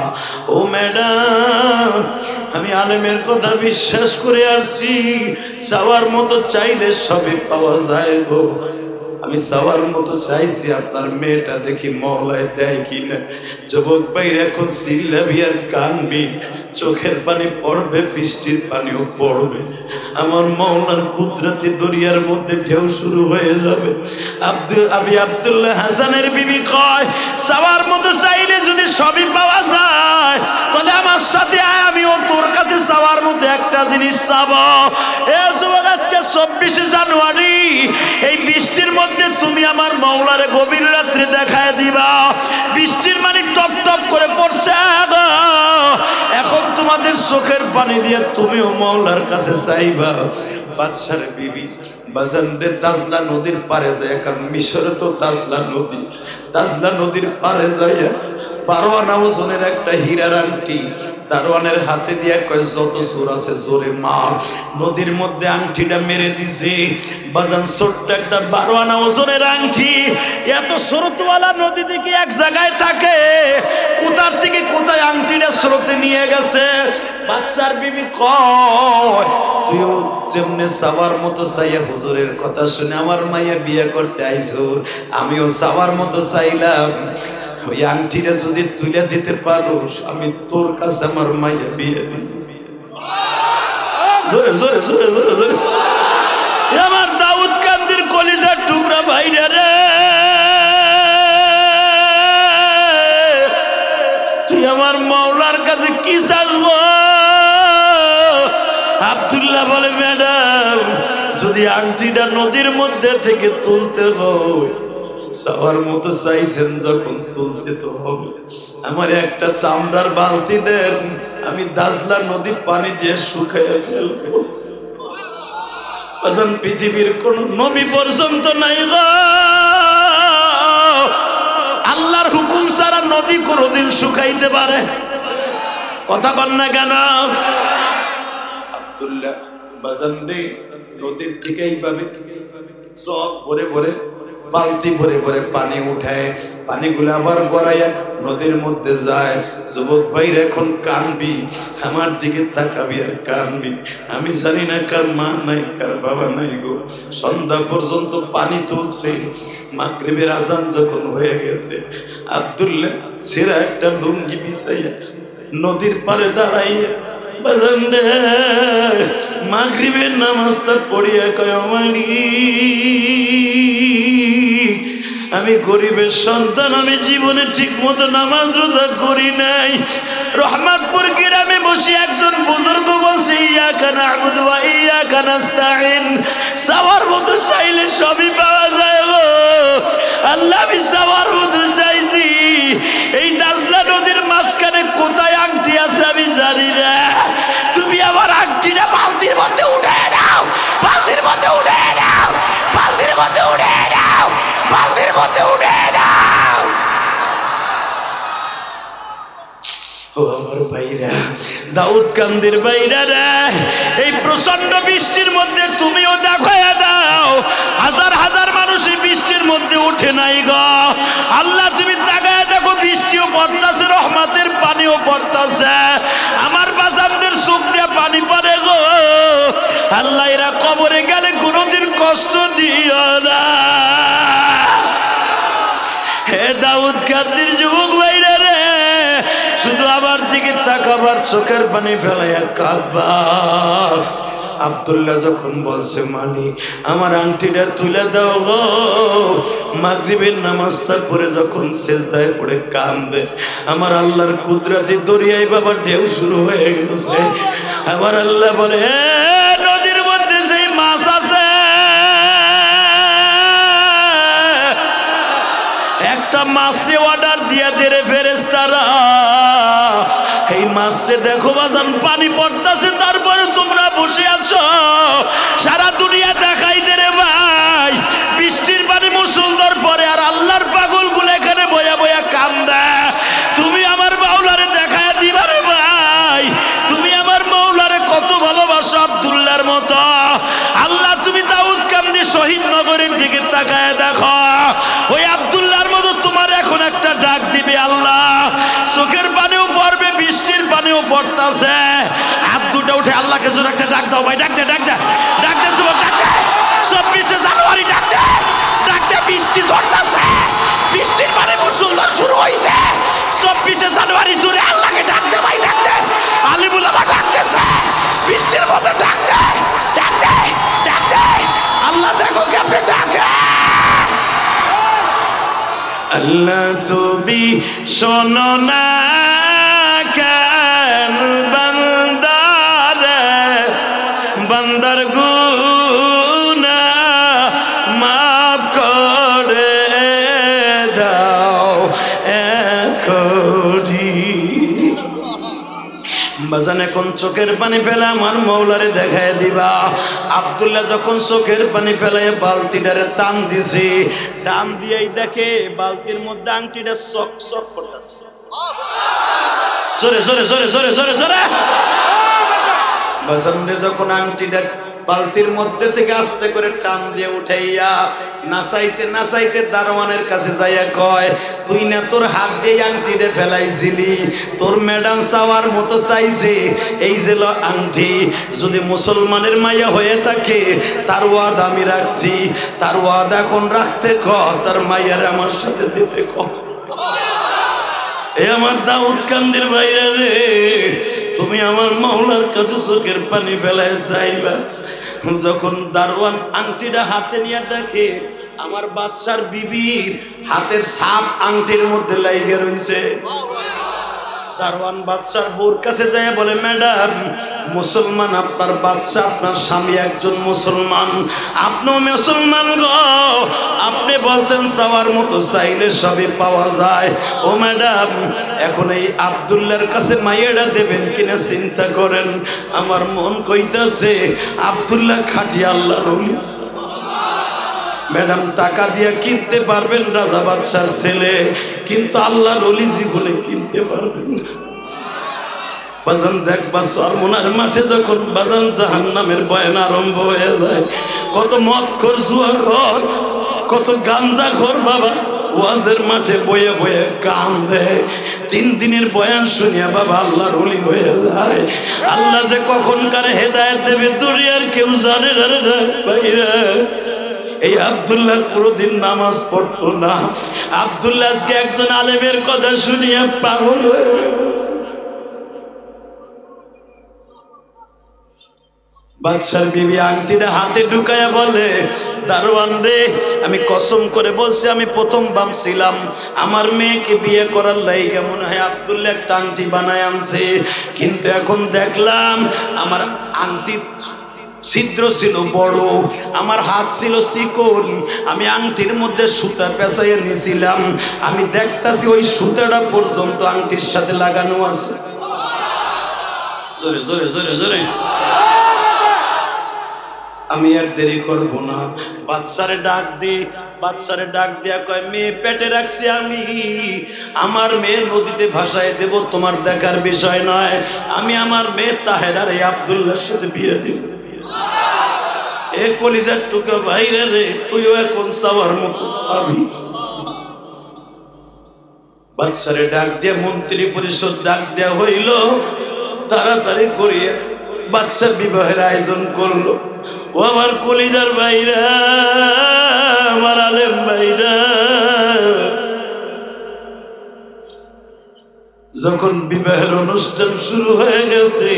ও ম্যাডাম, আমি আলেমের কথা বিশ্বাস করে আসছি, চাওয়ার মতো চাইলে সবই পাওয়া যায় গো। আমি চাওয়ার মতো চাইছি, আপনার মেয়েটা দেখি মহলায় দেয় কিনা। যুবক ভাইরা এখন চিল্লাবি আর কানবি, চোখের পানি পড়বে, বৃষ্টির পানিও পড়বে, আমার মওলার কুদরতি দরিয়ার মধ্যে ঢেউ শুরু হয়ে যাবে। আবি আব্দুল্লাহ হাসানের বিবি কয়, চাওয়ার মতো চাইলে যদি সবই পাওয়া যায়, তাহলে আমার সাথে আয়, আমিও তোর কাছে চাওয়ার মতো একটা জিনিস চাবো। এ যুবক, আজকে 24শে জানুয়ারি, এই বৃষ্টির মধ্যে তুমি আমার মওলারে গভীর রাত্রে দেখায় দিবা। বৃষ্টির মানে টপ টপ করে পড়ছে, এখন তোমাদের চোখের পানি দিয়ে তুমিও মওলার কাছে চাইবা। বাদশার বিবি বাজানরে তাজলা নদীর পারে যায়, কারণ মিশরে তো তাজলা নদী, তাজলা নদীর পারে যায় 12 আনা ওজনের একটা হীরার আংটি দারোয়ানের হাতে দিয়া কয়, যত জোর আছে জোরে মার। নদীর মধ্যে আংটিটা মেরে দিছে। বাজান ছোট্ট একটা 12 আনা ওজনের আংটি, এত স্রোতওয়ালা নদী থেকে এক জায়গায় থাকে, কোথার থেকে কোথায় আংটিটা স্রোতে নিয়ে গেছে। বাদশার বিবি কয়, তুইও যেমনে চাওয়ার মতো চাইয়া হুজুরের কথা শুনে আমার মাইয়া বিয়ে করতে আইছো, আমিও চাওয়ার মতো চাইলাম, ওই আংটিটা যদি তুলে দিতে পারো, আমি তোর কাছে আমার মাইয়া বিয়ে দিব। জোরে জোরে জোরে জোরে জোরে। আমার দাউদ কান্দির কলিজার টুকরা ভাইরা রে, তুই আমার মাওলার কাছে কি চাইবো? আব্দুল্লাহ বলে, ম্যাডাম, যদি আংটিটা নদীর মধ্যে থেকে তুলতে হয়, চাওয়ার মতো চাইছেন যখন, তুলতে তো হবে। আমার একটা চামড়ার বালতি দেন, আমি দাজলা নদীর পানি দিয়ে শুকাইয়া ফেলবো। পৃথিবীর কোন নবী পর্যন্ত নাই গো, আল্লাহর হুকুম ছাড়া নদী কোনদিন শুকাইতে পারে? কথা কন না কেন? আব্দুল্লাহ বাজান রে, নদীর থেকে এইভাবে সব ভরে ভরে বালতি ভরে ভরে পানি উঠায়, পানিগুলো আবার গড়াইয়া নদীর মধ্যে যায়। যুবক ভাইরা এখন কানবি, আমার দিকে তাকাবি আর কানবি। আমি জানি না কার মা নাই, কার বাবা নাই গো। সন্ধ্যা পর্যন্ত পানি তুলছে, মাগরিবের আজান যখন হয়ে গেছে, আব্দুল্লাহ ছেঁড়া একটা লুঙ্গি বিছাইয়া নদীর পাড়ে দাঁড়াইয়া বাজান রে, মাগরিবের নামাজটা পড়িয়া কয়, আমি গরিবের সন্তান, আমি জীবনে ঠিক মতো নামাজ রোজা করি নাই। রহমাতপুর গ্রামে বসে একজন বুজুর্গ বলছে, ইয়াকা না'বুদু ওয়া ইয়াকা নাস্তাঈন, চাওয়ার মতো চাইলে সবই পাওয়া যায় গো। আল্লাহ, আমি চাওয়ার মতো চাইছি, এই দাজলা নদীর মাঝখানে কোথায় আংটি আছে আমি জানি না, তুমি আমার আংটিটা বালতির মধ্যে উঠায় দাও, বালতির মধ্যে উঠায় দাও, বালতির মধ্যে উঠায় দাও, বালতির মধ্যে উঠায় দাও। ও আমার ভাইরা, দাউদ কান্দির ভাইরা রে, এই প্রচন্ড বৃষ্টির মধ্যে তুমিও দেখায়া দাও, হাজার হাজার মানুষ এই বৃষ্টির মধ্যে উঠে নাই গো আল্লাহ, তুমি তাকায়া দেখো, বৃষ্টিও পড়তাছে, রহমতের পানিও পড়তাছে, আমার বাজানদের চোখ দিয়ে পানি পড়ে গো আল্লাহ, এরা কবরে গেলে কোনোদিন কষ্ট দিও না। হে দাউদ কান্দির যুবক ভাইরা রে, শুধু আমার দিকে তাকাবার, চোখের পানি ফেলাইয়া কাঁদবা। আব্দুল্লাহ যখন বলছে মালিক আমার আংটিটা তুলে দাও গো, মাগরিবের নামাজটা পড়ে যখন সেজদায় পড়ে কাঁদবে, আমার আল্লাহর কুদরতি দরিয়ায় বাবা ঢেউ শুরু হয়ে গেছে। আমার আল্লাহ বলে নদীর মধ্যে সেই মাছ আছে, একটা মাছরে অর্ডার দিয়ে দে রে ফেরেশতারা, এই মাছরে দেখো বাজান পানি পড়তাছে, তারপরে তোমরা বসে আছো, সারা দুনিয়া দেখাই দে রে ভাই, বৃষ্টির পানি মুসলধার পরে আর আল্লাহর পাগলগুলো এখানে বয়া বয়া কান্দে, তুমি আমার মাওলারে দেখায় দিবা রে ভাই, তুমি আমার মাওলারে কত ভালোবাসো আব্দুল্লাহর মতো। আল্লাহ তুমি দাউদ কান্দি শহীদ নগরের দিকে তাকায় দেখো, ওই আব্দুল্লাহর মতো তোমার এখন একটা ডাক দিবে আল্লাহ, চোখের পানিও পড়বে, বৃষ্টির পানিও পড়তাছে, হাত দুটো উঠে আল্লাহকে জোর একটা ডাক দাও ভাই, ডাক দে ডাক দে ডাক দে যুবক, ডাক দে, 24শে জানুয়ারি ডাক দে, ডাক দে, বৃষ্টি ঝরতাছে, বৃষ্টির পানি মুষলধার শুরু হয়েছে, 24শে জানুয়ারি জুড়ে আল্লাহকে ডাক দে ভাই, ডাক দে, আলিমুল আমা ডাকতেছে, বৃষ্টির মধ্যে ডাক দে ডাক দে ডাক দে, আল্লাহ দেখো কেমনে ডাকে। আল্লাহ তুমি শোনো না কেন বান্দারে, বান্দার গুনাহ মাফ করে দাও এখনি। বাজান এখন চোখের পানি ফেলে আমার মৌলারে দেখায় দিবা। আব্দুল্লাহ যখন চোখের পানি ফেলে বালতিটারে টান দিছে, টান দিয়েই দেখে বালতির মধ্যে আংটিটা চক চক করতেছে, জোরে জোরে জোরে জোরে জোরে জোরে। বাজানরে যখন আংটিটা বালতির মধ্যে থেকে আস্তে করে টান দিয়ে উঠাইয়া নাচাইতে নাচাইতে দারোয়ানের কাছে যাইয়া কয়, তুই না তোর হাত দিয়ে আংটিটা ফেলাইছিলি, তোর ম্যাডাম চাওয়ার মতো চাইছে, এই যে আংটি, যদি মুসলমানের মাইয়া হয়ে থাকে তার ওয়াদা আমি রাখছি, তার ওয়াদা এখন রাখতে ক, তার মাইয়ারে আমার সাথে দিতে ক। এ আমার দাউদ কান্দির ভাইরা রে, তুমি আমার মাওলার কাছে চোখের পানি ফেলায় চাইবা। যখন দারোয়ান আংটিটা হাতে নিয়ে দেখে আমার বাদশার বিবির হাতের ছাপ আংটির মধ্যে লাইগে রয়েছে, দারোয়ান বাদশার বউর কাছে যায় বলে, ম্যাডাম মুসলমান আপনার বাদশা, আপনার স্বামী একজন মুসলমান, আপনিও মুসলমান গো, আপনি বলছেন চাওয়ার মতো চাইলে সবই পাওয়া যায়। ও ম্যাডাম এখন এই আব্দুল্লাহর কাছে মাইয়াটা দেবেন কিনা চিন্তা করেন, আমার মন কইতাছে আব্দুল্লাহ খাঁটি আল্লাহর ওলি। ম্যাডাম টাকা দিয়ে কিনতে পারবেন রাজা বাদশার ছেলে, কিন্তু আল্লাহর ওলি জীবনে কিনতে পারবেন না। বাজান দেখবা সরমনার মাঠে যখন বাজান জাহান্নামের বয়ান আরম্ভ হয়ে যায়, কত মদখোর জুয়াখোর কত গাঞ্জাখোর বাবা ওয়াজের মাঠে বয়ে বয়ে কান্দে, 3 দিনের বয়ান শুনিয়া বাবা আল্লাহর ওলি হয়ে যায়। আল্লাহ যে কখনকার হেদায়েত দেবে দুনিয়ার কেউ জানে না রে ভাইরা। এই আব্দুল্লাহ কোনদিন নামাজ পড়তো না, আব্দুল্লাহ আজকে একজন আলেমের কথা শুনিয়া পাগল হয়ে বাদশার বিবি আংটিটা হাতে ঢুকায়া বলে, দারোয়ান রে আমি কসম করে বলছি, আমি প্রথম ভাবছিলাম আমার মেয়েকে বিয়ে করার লাইগা মনে হয় আব্দুল্লাহ একটা আংটি বানায় আনছে, কিন্তু এখন দেখলাম আমার আংটির ছিদ্র ছিল বড়, আমার হাত ছিল চিকন, আমি আংটির মধ্যে সুতা পেঁচাইয়া নিয়েছিলাম, আমি দেখতাছি ওই সুতাটা পর্যন্ত আংটির সাথে লাগানো আছে। জোরে জোরে জোরে জোরে। আমি আর দেরি করব না, বাদশারে ডাক দি বাচ্চারে ডাক দিয়া কয়, মেয়ে পেটে রাখছি আমি, আমার মেয়ে নদীতে ভাসায় দেব, তোমার দেখার বিষয় নয়। আমি আমার মেয়ে তাহেরার এই আব্দুল্লাহর সাথে বিয়ে দিব। এ কলিজার টুকরা ভাইরে রে, তুইও এখন চাওয়ার মতো চাবি। বাচ্চারে ডাক দিয়ে মন্ত্রী পরিষদ ডাক দেয়া হইল, তাড়াতাড়ি করিয়া বাচ্চা বিবাহের আয়োজন করলো। ও আমার কলিজার ভাইরা, আমার আলেম ভাইরা, যখন বিবাহের অনুষ্ঠান শুরু হয়ে গেছে,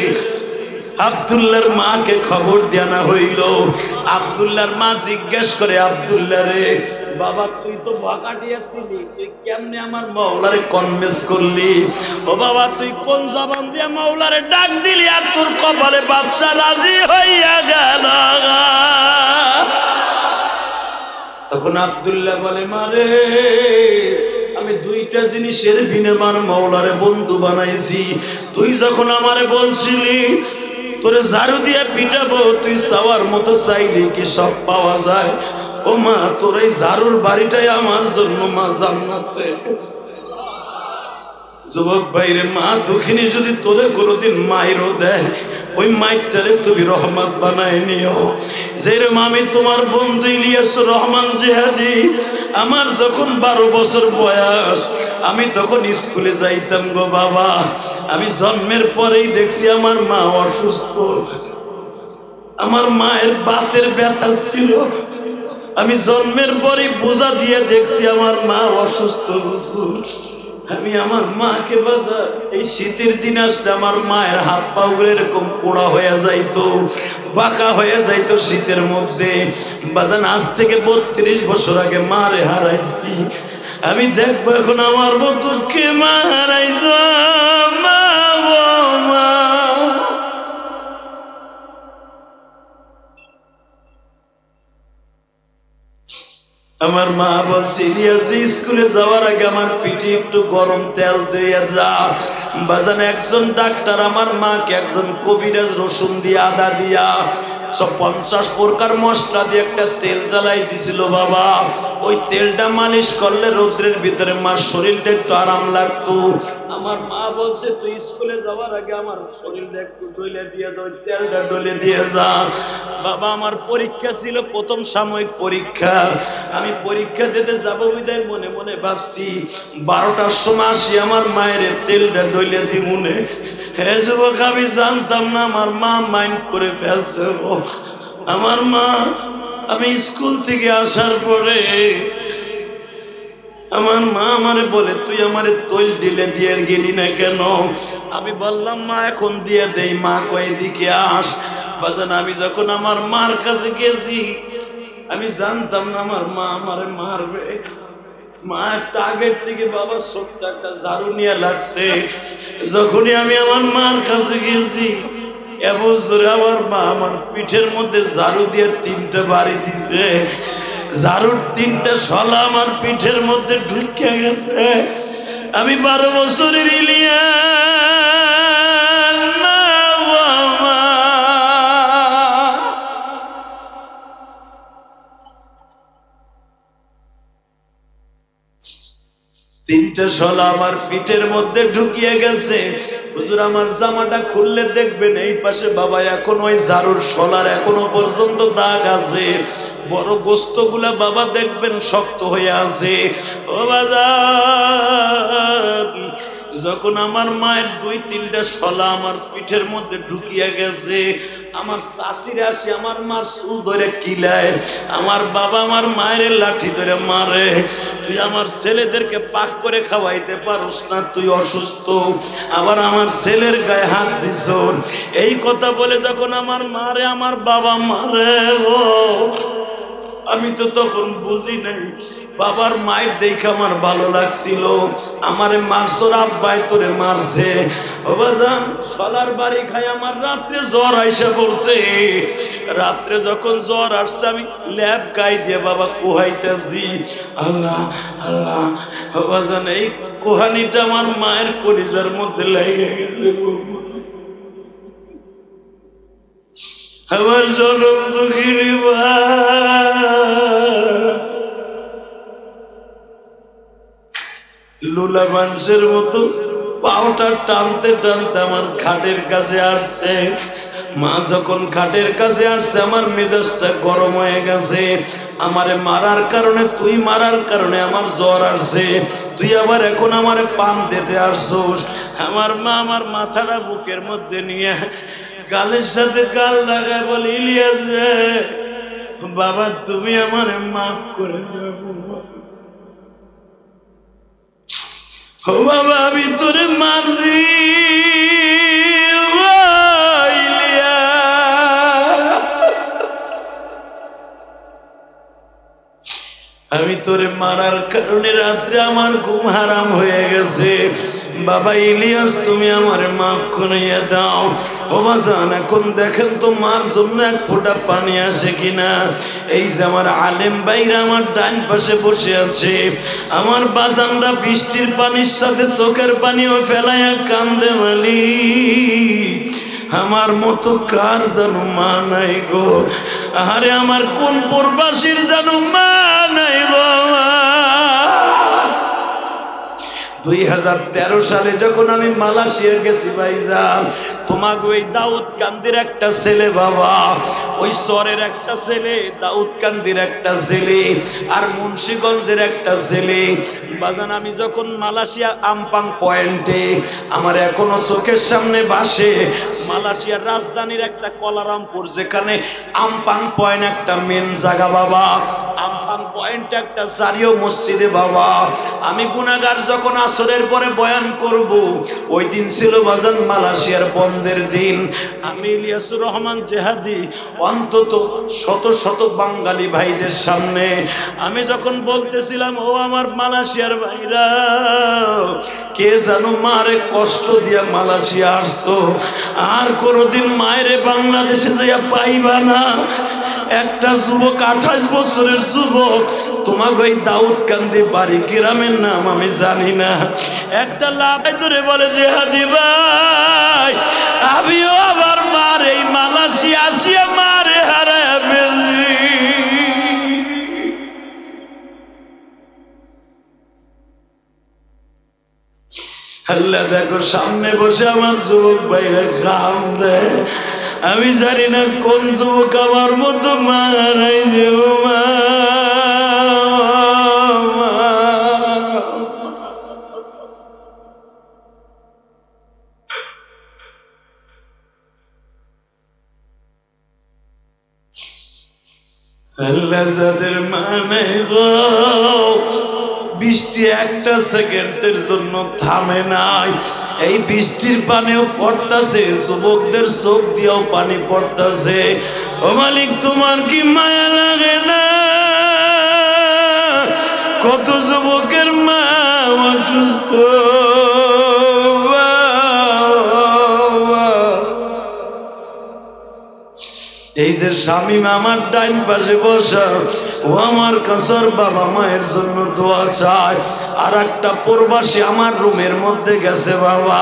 আব্দুল্লাহর মাকে খবর দেওয়া হইল। আব্দুল্লাহর মা জিজ্ঞেস করে, আব্দুল্লাহ রে বাবা, তুই তো বাকাটিয়াছিলি, তুই কেমনে আমার মাওলারে কনভিন্স করলি? ও বাবা, তুই কোন জবান দিয়ে মাওলারে ডাক দিলি আর তোর কপালে বাচ্চা রাজি হইয়া গেল? তখন আব্দুল্লাহ বলে, মারে আমি দুইটা জিনিসের বিনিময়ে মাওলারে বন্ধু বানাইছি। তুই যখন আমারে বলছিলি তোরে ঝাড়ু দিয়ে পিটাবো, তুই চাওয়ার মতো চাইলি কি সব পাওয়া যায়? ও মা, তোর এই ঝাড়ুর বাড়িটাই আমার জন্য মা জান্নাত হয়ে গেছে। যুবক ভাইরে, মা দুঃখিনী যদি তোরে কোনোদিন মাইরও দেয়, ওই মাইরটারে তুমি রহমত বানায় নিও। যেরকম আমি তোমার বন্ধু ইলিয়াস রহমান জিহাদি, আমার যখন 12 বছর বয়স, আমি তখন স্কুলে যাইতাম গো বাবা। আমি জন্মের পরেই দেখছি আমার মা অসুস্থ, আমার মায়ের বাতের ব্যথা ছিল। আমি জন্মের পরেই বোঝা দিয়ে দেখছি আমার মা অসুস্থ। আমি আমার মাকে বাজার এই শীতের দিন আসলে আমার মায়ের হাত পা এরকম কোড়া হয়ে যাইতো, বাঁকা হয়ে যাইতো শীতের মধ্যে। বাজান আজ থেকে 32 বছর আগে মারে হারাইছি। আমি দেখবো এখন আমার মতো কে মা হারাইছ। মা, মা, আমার মা বলছে, ইলিয়াস স্কুলে যাওয়ার আগে আমার পিঠে একটু গরম তেল দিয়ে যা। বাজান একজন ডাক্তার আমার মাকে একজন কবিরাজ রসুন দিয়ে আদা দিয়া 50 প্রকার মশলা দিয়ে একটা তেল জ্বালাই দিছিল বাবা। ওই তেলটা মালিশ করলে রৌদ্রের ভিতরে মার শরীরটা একটু আরাম লাগতো। আমার মা বলছে, তুই স্কুলে যাওয়ার আগে আমার শরীরটা একটু ডলে দিয়ে যা, তেলটা ডলে দিয়ে যা। বাবা, আমার পরীক্ষা ছিল, প্রথম সাময়িক পরীক্ষা। আমি পরীক্ষা দিতে যাবো বিদায় মনে মনে ভাবছি 12টার সময় আসি আমার মায়ের তেলটা ডলে দি মনে। হে যুবক, আমি জানতাম না আমার মা মাইন্ড করে ফেলছে। আমার মা, আমি স্কুল থেকে আসার পরে আমার মা আমারে বলে, তুই আমারে তৈল ঢেলে দিয়ে গেলি না কেন? আমি বললাম, মা এখন দিয়ে দেই। মা কয়, এদিকে আস। বাজান, আমি যখন আমার মার কাছে গেছি, আমি জানতাম না আমার মা আমারে মারবে। মা একটা আগের থেকে বাবা ছোট্ট একটা ঝাড়ু নিয়ে লাগছে। যখনই আমি আমার মার কাছে গেছি, এবছরে আমার মা আমার পিঠের মধ্যে ঝাড়ু দিয়ে 3টা বাড়ি দিছে। ঝাড়ুর 3টা শলা আমার পিঠের মধ্যে ঢুকে গেছে। আমি 12 বছরের ইলিয়াস, মা, মা। 3টা শলা আমার পিঠের মধ্যে ঢুকিয়ে গেছে। হুজুর, আমার জামাটা খুললে দেখবেন এই পাশে বাবা এখন ওই ঝাড়ুর শলার এখনো পর্যন্ত দাগ আছে। বড় গোস্তগুলা বাবা দেখবেন শক্ত হয়ে আছে। ও বাজার, যখন আমার মায়ের 2-3টা শলা আমার পিঠের মধ্যে ঢুকিয়ে গেছে, আমার চাষিরা আসে আমার মার চুল ধরে কিলায়, আমার বাবা আমার মায়ের লাঠি ধরে মারে। তুই আমার ছেলেদেরকে পাক করে খাওয়াইতে পারস না, তুই অসুস্থ, আবার আমার ছেলের গায়ে হাত দিস। এই কথা বলে যখন আমার মারে আমার বাবা মারে, ও আমি তো তখন বুঝি নাই। বাবার মায়ের দেখে আমার ভালো লাগছিল। আমারে মারছর আব্বাই তোরে মারছে। ও বাজান, সলার বাড়ি খাই আমার রাত্রে জ্বর আইসা পড়ছে। রাত্রে যখন জ্বর আসছে, আমি ল্যাব গাই দিয়ে বাবা কোহাইতেছি, আল্লাহ আল্লাহ। ও বাজান, এই কোহানিটা আমার মায়ের কলিজার মধ্যে লেগে গেছে। আমার জনম দুঃখিনী মা, লুলা মানুষের মতো পাওটা টানতে টানতে আমার খাটের কাছে আসছে। মা যখন খাটের কাছে আসছে আমার মেজাজটা গরম হয়ে গেছে। আমারে মারার কারণে, তুই মারার কারণে আমার জ্বর আসছে, তুই আবার এখন আমারে পাম দিতে আসছোস। আমার মা আমার মাথাটা বুকের মধ্যে নিয়ে গালের সাথে গাল লাগায় বলে, ইলিয়াস রে বাবা তুমি আমারে মাফ করে দাও। ও বাবা আমি তোরে মারছি, আমি তোরে মারার কারণে রাত্রে আমার ঘুম হারাম হয়ে গেছে। বাবা ইলিয়াস তুমি আমারে মাফ করে দাও। ও বাজান এখন দেখেন তো মার জন্য এক ফোঁটা পানি আসে কিনা। এই যে আমার আলেম ভাইরা আমার ডান পাশে বসে আছে, আমার বাজানরা বৃষ্টির পানির সাথে চোখের পানিও ফেলাইয়া কান্দে মালিক। আমার মতো কার যেন মা নাই গো। আরে আমার কোন প্রবাসীর যেন মা নাই বাবা। 2013 সালে যখন আমি মালয়েশিয়া গেছি ভাইজান, তোমাকে ওই দাউদ কান্দির একটা ছেলে বাবা, ওই শহরের একটা ছেলে, দাউদ কান্দির একটা ছেলে আর মুন্সিগঞ্জের একটা ছেলে বাজান, আমি যখন মালয়েশিয়া আমপাং পয়েন্টে, আমার এখনো চোখের সামনে ভাসে মালয়েশিয়ার রাজধানীর একটা কোয়ালালামপুর, যেখানে আমপাং পয়েন্ট একটা মেন জায়গা বাবা। আমপাং পয়েন্ট একটা জাতীয় মসজিদে বাবা। আমি গুনাহগার যখন আসরের পরে বয়ান করব, ওই দিন ছিল বাজান মালয়েশিয়ার বন্ধের দিন। আমি ইলিয়াসুর রহমান জেহাদি অন্তত শত শত বাঙালি ভাইদের সামনে আমি যখন বলতেছিলাম, ও আমার মালয়েশিয়ার ভাইরা, কে জানো মারে কষ্ট দিয়া মালয়েশিয়া আসছো, আর কোনোদিন মায়েরে বাংলাদেশে যাইয়া পাইবা না। একটা যুবক 28 বছরের যুবক, তোমাকে ওই দাউদ কান্দি বাড়ি, গ্রামের নাম আমি জানি না, একটা লাভ ধরে বলে যে হাদি ভাই আমিও আবার মার এই মালয়েশিয়া আসিয়া মারে হারায় ফেলছি। আল্লাহ দেখো সামনে বসে আমার যুবক ভাইরা ঘাম দেয়। আমি জানি না কোন যুবক আমার মতো মারাই যে মা। আল্লাহ যাদের মানে গো, বৃষ্টি একটা সেকেন্ডের জন্য থামে নাই। এই বৃষ্টির পানিও পড়তাছে, যুবকদের চোখ দিয়েও পানি পড়তাছে। ও মালিক তোমার কি মায়া লাগে না? কত যুবকের মা অসুস্থ, এই যে স্বামী আমার ডাইন পাশে বসা, ও আমার কাছের বাবা মায়ের জন্য দোয়া চায়। আর একটা প্রবাসী আমার রুমের মধ্যে গেছে বাবা,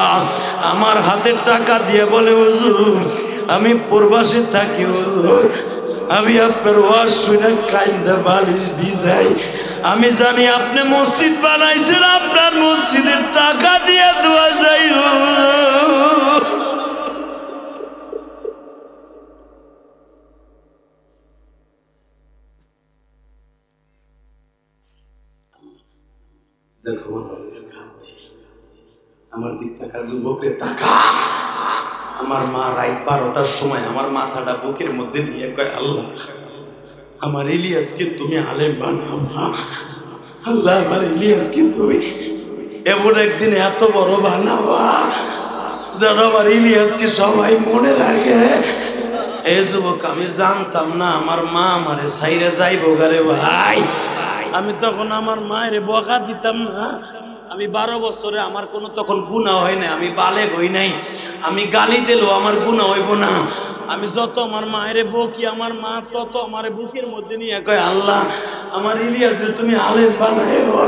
আমার হাতে টাকা দিয়ে বলে, হুজুর আমি প্রবাসী থাকি হুজুর, আমি আপনার ওয়াজ শুনে কাইন্দা বালিশ ভিজাই। আমি জানি আপনি মসজিদ বানাইছেন, আপনার মসজিদের টাকা দিয়ে দোয়া চাই হুজুর। দেখো আমার দিক তাকা, যুবকের টাকা। আমার মা রাত 12টার সময় আমার মাথাটা বুকের মধ্যে নিয়ে কয়, আল্লাহ আমার ইলিয়াসকে তুমি আলেম বানাও, আল্লাহ আমার ইলিয়াসকে তুমি এমন একদিন এত বড় বানাবা যেন আমার ইলিয়াসকে সবাই মনে রাখে। এই যুবক আমি জানতাম না আমার মা আমারে সাইরে যাইব গারে ভাই। আমি তখন আমার মায়ের বকা দিতাম না। আমি 12 বছরে আমার কোনো তখন গুনাহ হয় না, আমি বালেগ হই নাই। আমি গালি দিলেও আমার গুনাহ হইব না। আমি যত আমার মায়ের বকি, আমার মা তত আমার বুকের মধ্যে নিয়ে কয়, আল্লাহ আমার ইলিয়াসের তুমি আলেম বানাইও।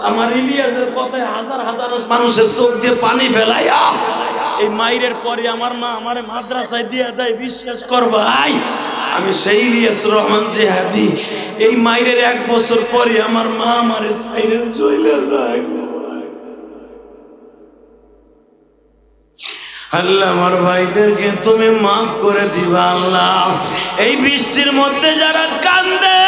আমার ইলিয়াসের কথায় হাজার হাজার মানুষের চোখ দিয়ে পানি ফেলাইয়া এই মায়ের পরে আমার মা আমারে মাদ্রাসায় দিয়ে দেয়। বিশ্বাস করবা আমি সেই ইলিয়াসুর রহমান জেহাদি, এই মায়ের 1 বছর পরে আমার মা আমারে সাইরে চলে যায়। আল্লাহ আমার ভাইদেরকে তুমি মাফ করে দিবা আল্লাহ। এই বৃষ্টির মধ্যে যারা কান্দে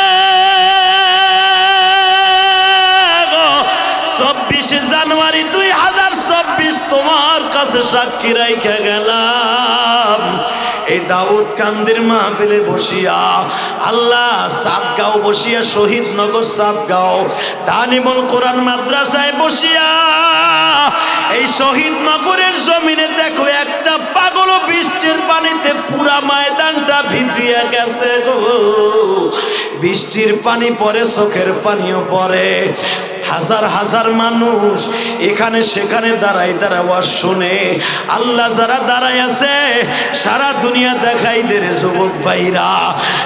26 জানুয়ারি 2024 তোমার কাছে সাক্ষী রাইখা গেলাম। এই দাউদ কান্দির মাহফিলে বসিয়া আল্লাহ সাতগাঁও বসিয়া শহীদনগর সাতগাঁও তালিমুল কোরআন মাদ্রাসায় বসিয়া এই শহীদনগরের জমিনে দেখো একটা পাগল বৃষ্টির পানিতে পুরা ময়দানটা ভিজিয়া গেছে গো। বৃষ্টির পানি পড়ে, চোখের পানিও পড়ে। হাজার হাজার মানুষ এখানে সেখানে দাঁড়াই দাঁড়াওয়া শুনে আল্লাহ যারা দাঁড়াই আছে সারা দুনিয়া দেখাই দে রে যুবক ভাইরা,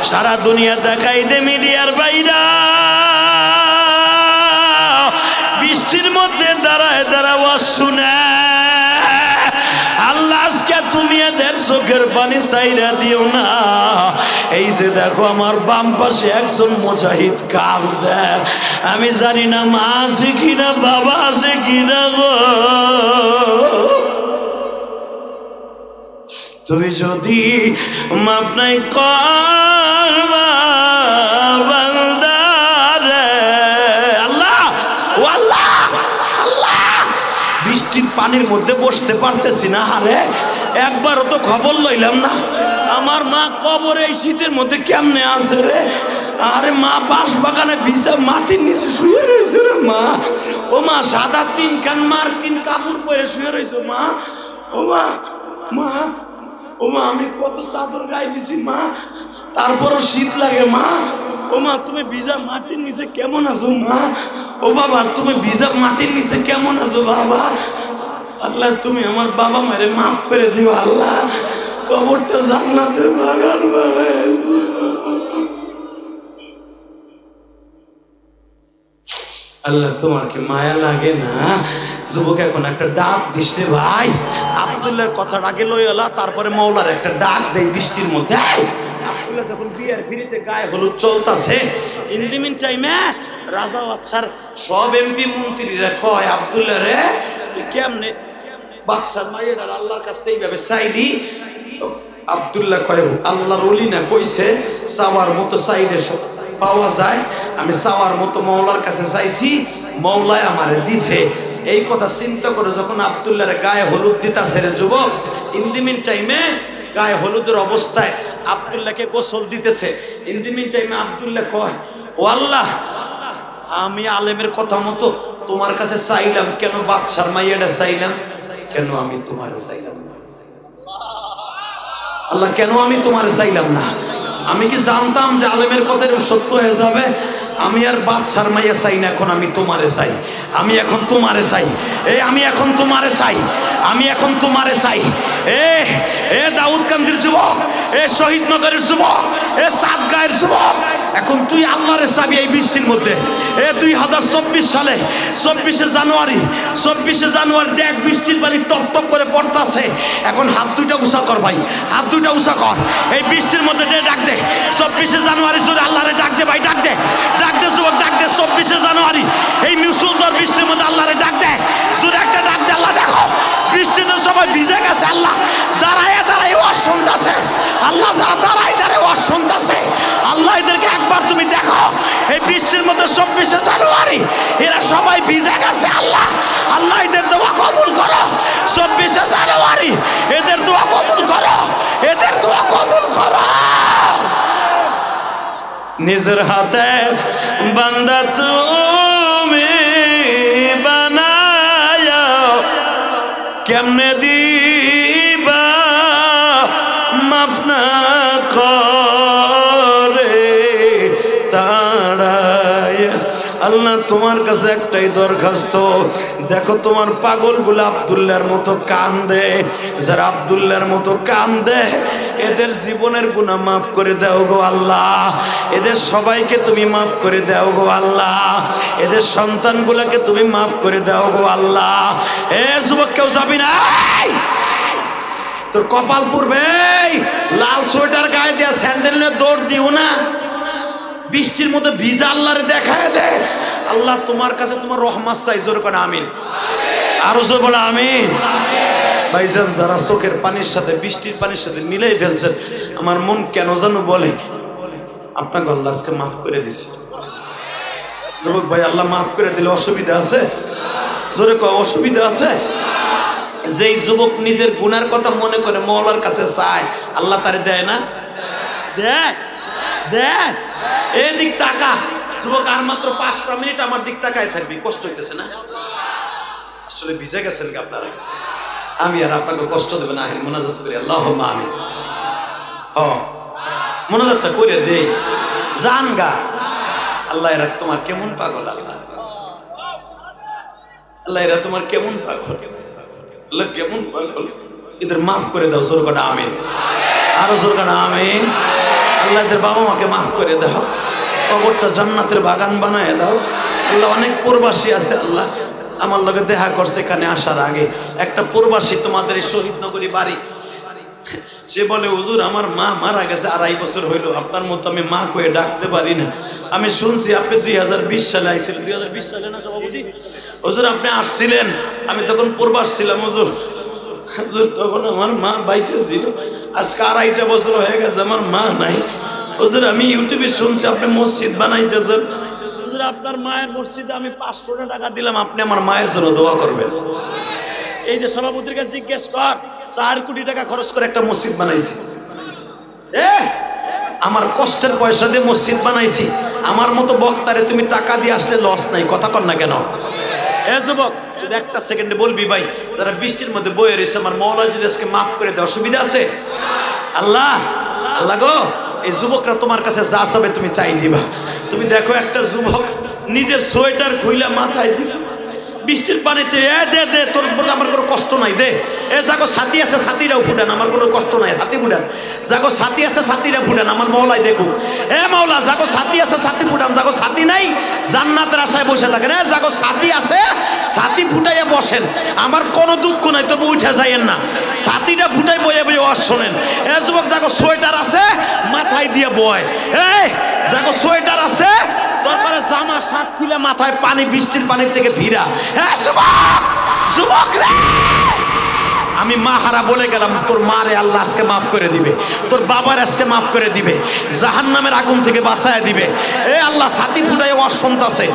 সারা দুনিয়া দেখাই দে মিডিয়ার ভাইরা। বৃষ্টির মধ্যে দাঁড়ায় দাঁড়াওয়া শুনে আল্লাহ আজকে তুমি এদের চোখের পানি চাইরা দিও না। এই যে দেখো আমার বাম পাশে একজন মুজাহিদ কাঁদে, আমি জানি না মা আছে কিনা বাবা আছে কিনা গো। তুমি যদি মাপ নাই করবা বান্দারে আল্লাহ ও আল্লাহ আল্লাহ, বৃষ্টির পানির মধ্যে বসতে পারতেছি না। আরে একবারও তো খবর লইলাম না আমার মা কবরে এই শীতের মধ্যে কেমনে আছে রে। আরে মা বাঁশ বাগানে ভিজা মাটির নিচে শুয়ে রয়েছে রে মা। ও মা সাদা 3 খান মার্কিন কাপড় পরে শুয়ে রয়েছে মা। ও মা মা ও মা আমি কত চাদর গায়ে দিছি মা, তারপরও শীত লাগে মা। ও মা তুমি ভিজা মাটির নিচে কেমন আছো মা? ও বাবা তুমি ভিজা মাটির নিচে কেমন আছো বাবা? আল্লাহ তুমি আমার বাবা মারে মাফ করে দিও আল্লাহ, কবরটা জান্নাতের বাগান বানায় দিও। আল্লাহ তোমার কি মায়া লাগে না? যুবক এখন একটা ডাক দিচ্ছে ভাই, আব্দুল্লাহর কথার আগে লইলা তারপরে মৌলার একটা ডাক দেয় বৃষ্টির মধ্যে। আব্দুল্লাহ যখন বিয়ার ফিরিতে গায়ে হলুদ চলতেছে, ইন দি মিন টাইমে রাজা বাদশার সব এমপি মন্ত্রীরা কয় আব্দুল্লাহ রে কেমনে বাদশার মায়ের আল্লাহর কাছ থেকে এইভাবে চাইলি? আব্দুল্লাহ কয় আল্লাহর ওলি না কইছে চাওয়ার মতো চাইলে সব পাওয়া যায়, আমি চাওয়ার মতো মৌলার কাছে চাইছি, মৌলায় আমারে দিছে। এই কথা চিন্তা করে যখন আব্দুল্লাহর গায়ে হলুদ দিতাছে রে যুবক, ইন দি মিন টাইমে গায়ে হলুদের অবস্থায় আব্দুল্লাহকে গোসল দিতেছে। ইন দি মিন টাইমে আব্দুল্লাহ কয় ও আল্লাহ আমি আলেমের কথা মতো তোমার কাছে চাইলাম, কেন বাদশার মাইয়াটা চাইলাম? কেন আমি তোমারে চাইলাম না আল্লাহ? কেন আমি তোমারে চাইলাম না? আমি কি জানতাম যে আলেমের কথা এরকম সত্য হয়ে যাবে? আমি আর বাদশার মাইয়া চাই না, এখন আমি তোমারে চাই, আমি এখন তোমারে চাই, আমি এখন তোমারে চাই, আমি এখন তোমারে চাই। এ দাউদকান্দির যুবক, এ শহীদনগরের যুবক, এ সাতগাঁয়ের যুবক, এখন তুই আল্লাহর চাবি এই বৃষ্টির মধ্যে। 2024 সালে 24শে জানুয়ারি দেখ বৃষ্টির পানি টপ টপ করে পড়তাছে। এখন হাত দুইটা উঁচা কর ভাই, হাত দুইটা উঁচা কর। এই বৃষ্টির মধ্যে ডাক দে 24শে জানুয়ারি জোরে আল্লাহরে ডাক দে ভাই, ডাক দে যুবক, ডাক দে 24শে জানুয়ারি এই মুষলধার বৃষ্টির মধ্যে আল্লাহরে ডাক দে, জোরে একটা ডাক দে। আল্লাহ দেখো বৃষ্টিতে সবাই ভিজে গেছে, আল্লাহ দাঁড়ায় দাঁড়ায় ওয়াজ শুনতেছে, আল্লাহ যারা দাঁড়ায় দাঁড়ায় ওয়াজ শুনতেছে, আল্লাহ এদেরকে একবার তুমি দেখো এই বৃষ্টির মধ্যে 24শে জানুয়ারি এরা সবাই ভিজে গেছে। আল্লাহ আল্লাহ এদের দোয়া কবুল করো, 24শে জানুয়ারি এদের দোয়া কবুল করো, এদের দোয়া কবুল করো। নিজের হাতে বান্দা তুমি বানায়া কেমনে দিবা মাফ না করে তাড়ায়। আল্লাহ তোমার কাছে একটাই দরখাস্ত, দেখো তোমার পাগলগুলো আব্দুল্লাহর মতো কান্দে, যারা আব্দুল্লাহর মতো কান্দে এদের জীবনের গুনাহ মাফ করে দাও গো আল্লাহ, এদের সবাইকে তুমি মাফ করে দাও গো আল্লাহ, এদের সন্তানগুলোকে তুমি মাফ করে দাও গো আল্লাহ। যুবক কেউ যাবি না, তোর কপাল পুরবে, লাল সোয়েটার গায়ে দেয়া স্যান্ডেল নিয়ে দৌড় দিও না, বৃষ্টির মধ্যে ভিজা আল্লাহরে দেখায় দে। আল্লাহ তোমার কাছে তোমার রহমত চাই, জোরে করে আমিন, আরো জোরে বলে আমিন। ভাইজান যারা চোখের পানির সাথে বৃষ্টির পানির সাথে মিলাই ফেলছেন, আমার মন কেন যেন বলে আপনাকে আল্লাহ আজকে মাফ করে দিছে। যুবক ভাই, আল্লাহ মাফ করে দিলে অসুবিধা আছে? জোরে কয় অসুবিধা আছে? যেই যুবক নিজের গুনার কথা মনে করে মওলার কাছে চায়, আল্লাহ তারে দেয় না? দেয় দেয়। এদিক তাকা যুবক, আর মাত্র 5টা মিনিট আমার দিক তাকায় থাকবি। কষ্ট হইতেছে না? আসলে ভিজে গেছেন কি আপনারা? আমি আর আপনাকে কষ্ট দেব না। আহেন মোনাজাত করি, আল্লাহুম্মা আমিন। মোনাজাতটা করে দেই, জান গা। আল্লাহ এরা তোমার কেমন পাগল, আল্লাহ আল্লাহ এরা তোমার কেমন পাগল, আল্লাহ কেমন পাগল, এদের মাফ করে দাও। জোর করে আমিন, আরো জোর করে আমিন। আল্লাহ এদের বাবা মাকে মাফ করে দাও, কবরটা জান্নাতের বাগান বানায় দাও। আল্লাহ অনেক প্রবাসী আছে, আল্লাহ আমার লগে দেখা করছে এখানে আসার আগে। একটা প্রবাসী তোমাদের এই শহীদ নগরী বাড়ি, সে বলে হুজুর আমার মা মারা গেছে 2.5 বছর হইলো, আপনার মতো আমি মা কয়ে ডাকতে পারি না। আমি শুনছি আপনি 2020 সালে আইছিলেন। 2020 সালে না সভাপতি? হুজুর আপনি আসছিলেন, আমি তখন প্রবাস ছিলাম। হুজুর তখন আমার মা বাইচে ছিল, আজকে 2.5টা বছর হয়ে গেছে আমার মা নাই। হুজুর আমি ইউটিউবে শুনছি আপনি মসজিদ বানাইতেছেন। হুজুর আপনার মায়ের মসজিদে আমি 500 টাকা দিলাম, আপনি আমার মায়ের জন্য দোয়া করবেন। এই যে সভাপতির কাছে জিজ্ঞেস কর, 4 কোটি টাকা খরচ করে একটা মসজিদ বানাইছি। আমার কষ্টের পয়সা দিয়ে মসজিদ বানাইছি। আমার মতো বক্তারে তুমি টাকা দিয়ে আসলে লস নাই, কথা কর না কেন? এ যুবক, যদি একটা সেকেন্ডে বলবি ভাই, যারা বৃষ্টির মধ্যে বয়ে রয়েছে, আমার মওলা যদি আজকে মাফ করে দেয়, অসুবিধা আছে? আল্লাহ আল্লাহ গো, এই যুবকরা তোমার কাছে যা চাবে তুমি তাই দিবা। তুমি দেখো একটা যুবক নিজের সোয়েটার খুইলা মাথায় দিছে বৃষ্টির পানিতে, দে দে তোর আমার কোনো কষ্ট নাই, দে। এ যাগো ছাতি আছে ছাতিটাও ফুটান, আমার কোনো কষ্ট নাই, ছাতি ফুটান। যাগো ছাতি আছে ছাতিটা ফুটান, আমার মওলাই দেখুক। এ মাওলা, যাগো ছাতি আছে ছাতি ফুটান, যাগো ছাতি নাই জান্নাতের আশায় বসে থাকেন। যাগো ছাতি আছে ছাতি ফুটাইয়া বসেন, আমার কোনো দুঃখ নাই, তবু উঠে যাইয়েন না। ছাতিটা ফুটাই বয়ে বয়ে ওয়াজ শোনেন। এ যুবক, যাগো সোয়েটার আছে মাথায় দিয়ে বয়। এই যাগো সোয়েটার আছে তারপরে জামা শার্ট খুলে মাথায় পানি, বৃষ্টির পানির থেকে ভিড়া। হ্যাঁ যুবক, যুবক রে, আমি মা হারা বলে গেলাম, তোর মারে আল্লাহ আজকে মাফ করে দিবে, তোর বাবার আজকে মাফ করে দিবে, জাহান্নামের আগুন থেকে বাঁচায় দিবে। এ আল্লাহ ছাতি ফুটাই ওয়াজ শুনতাছে।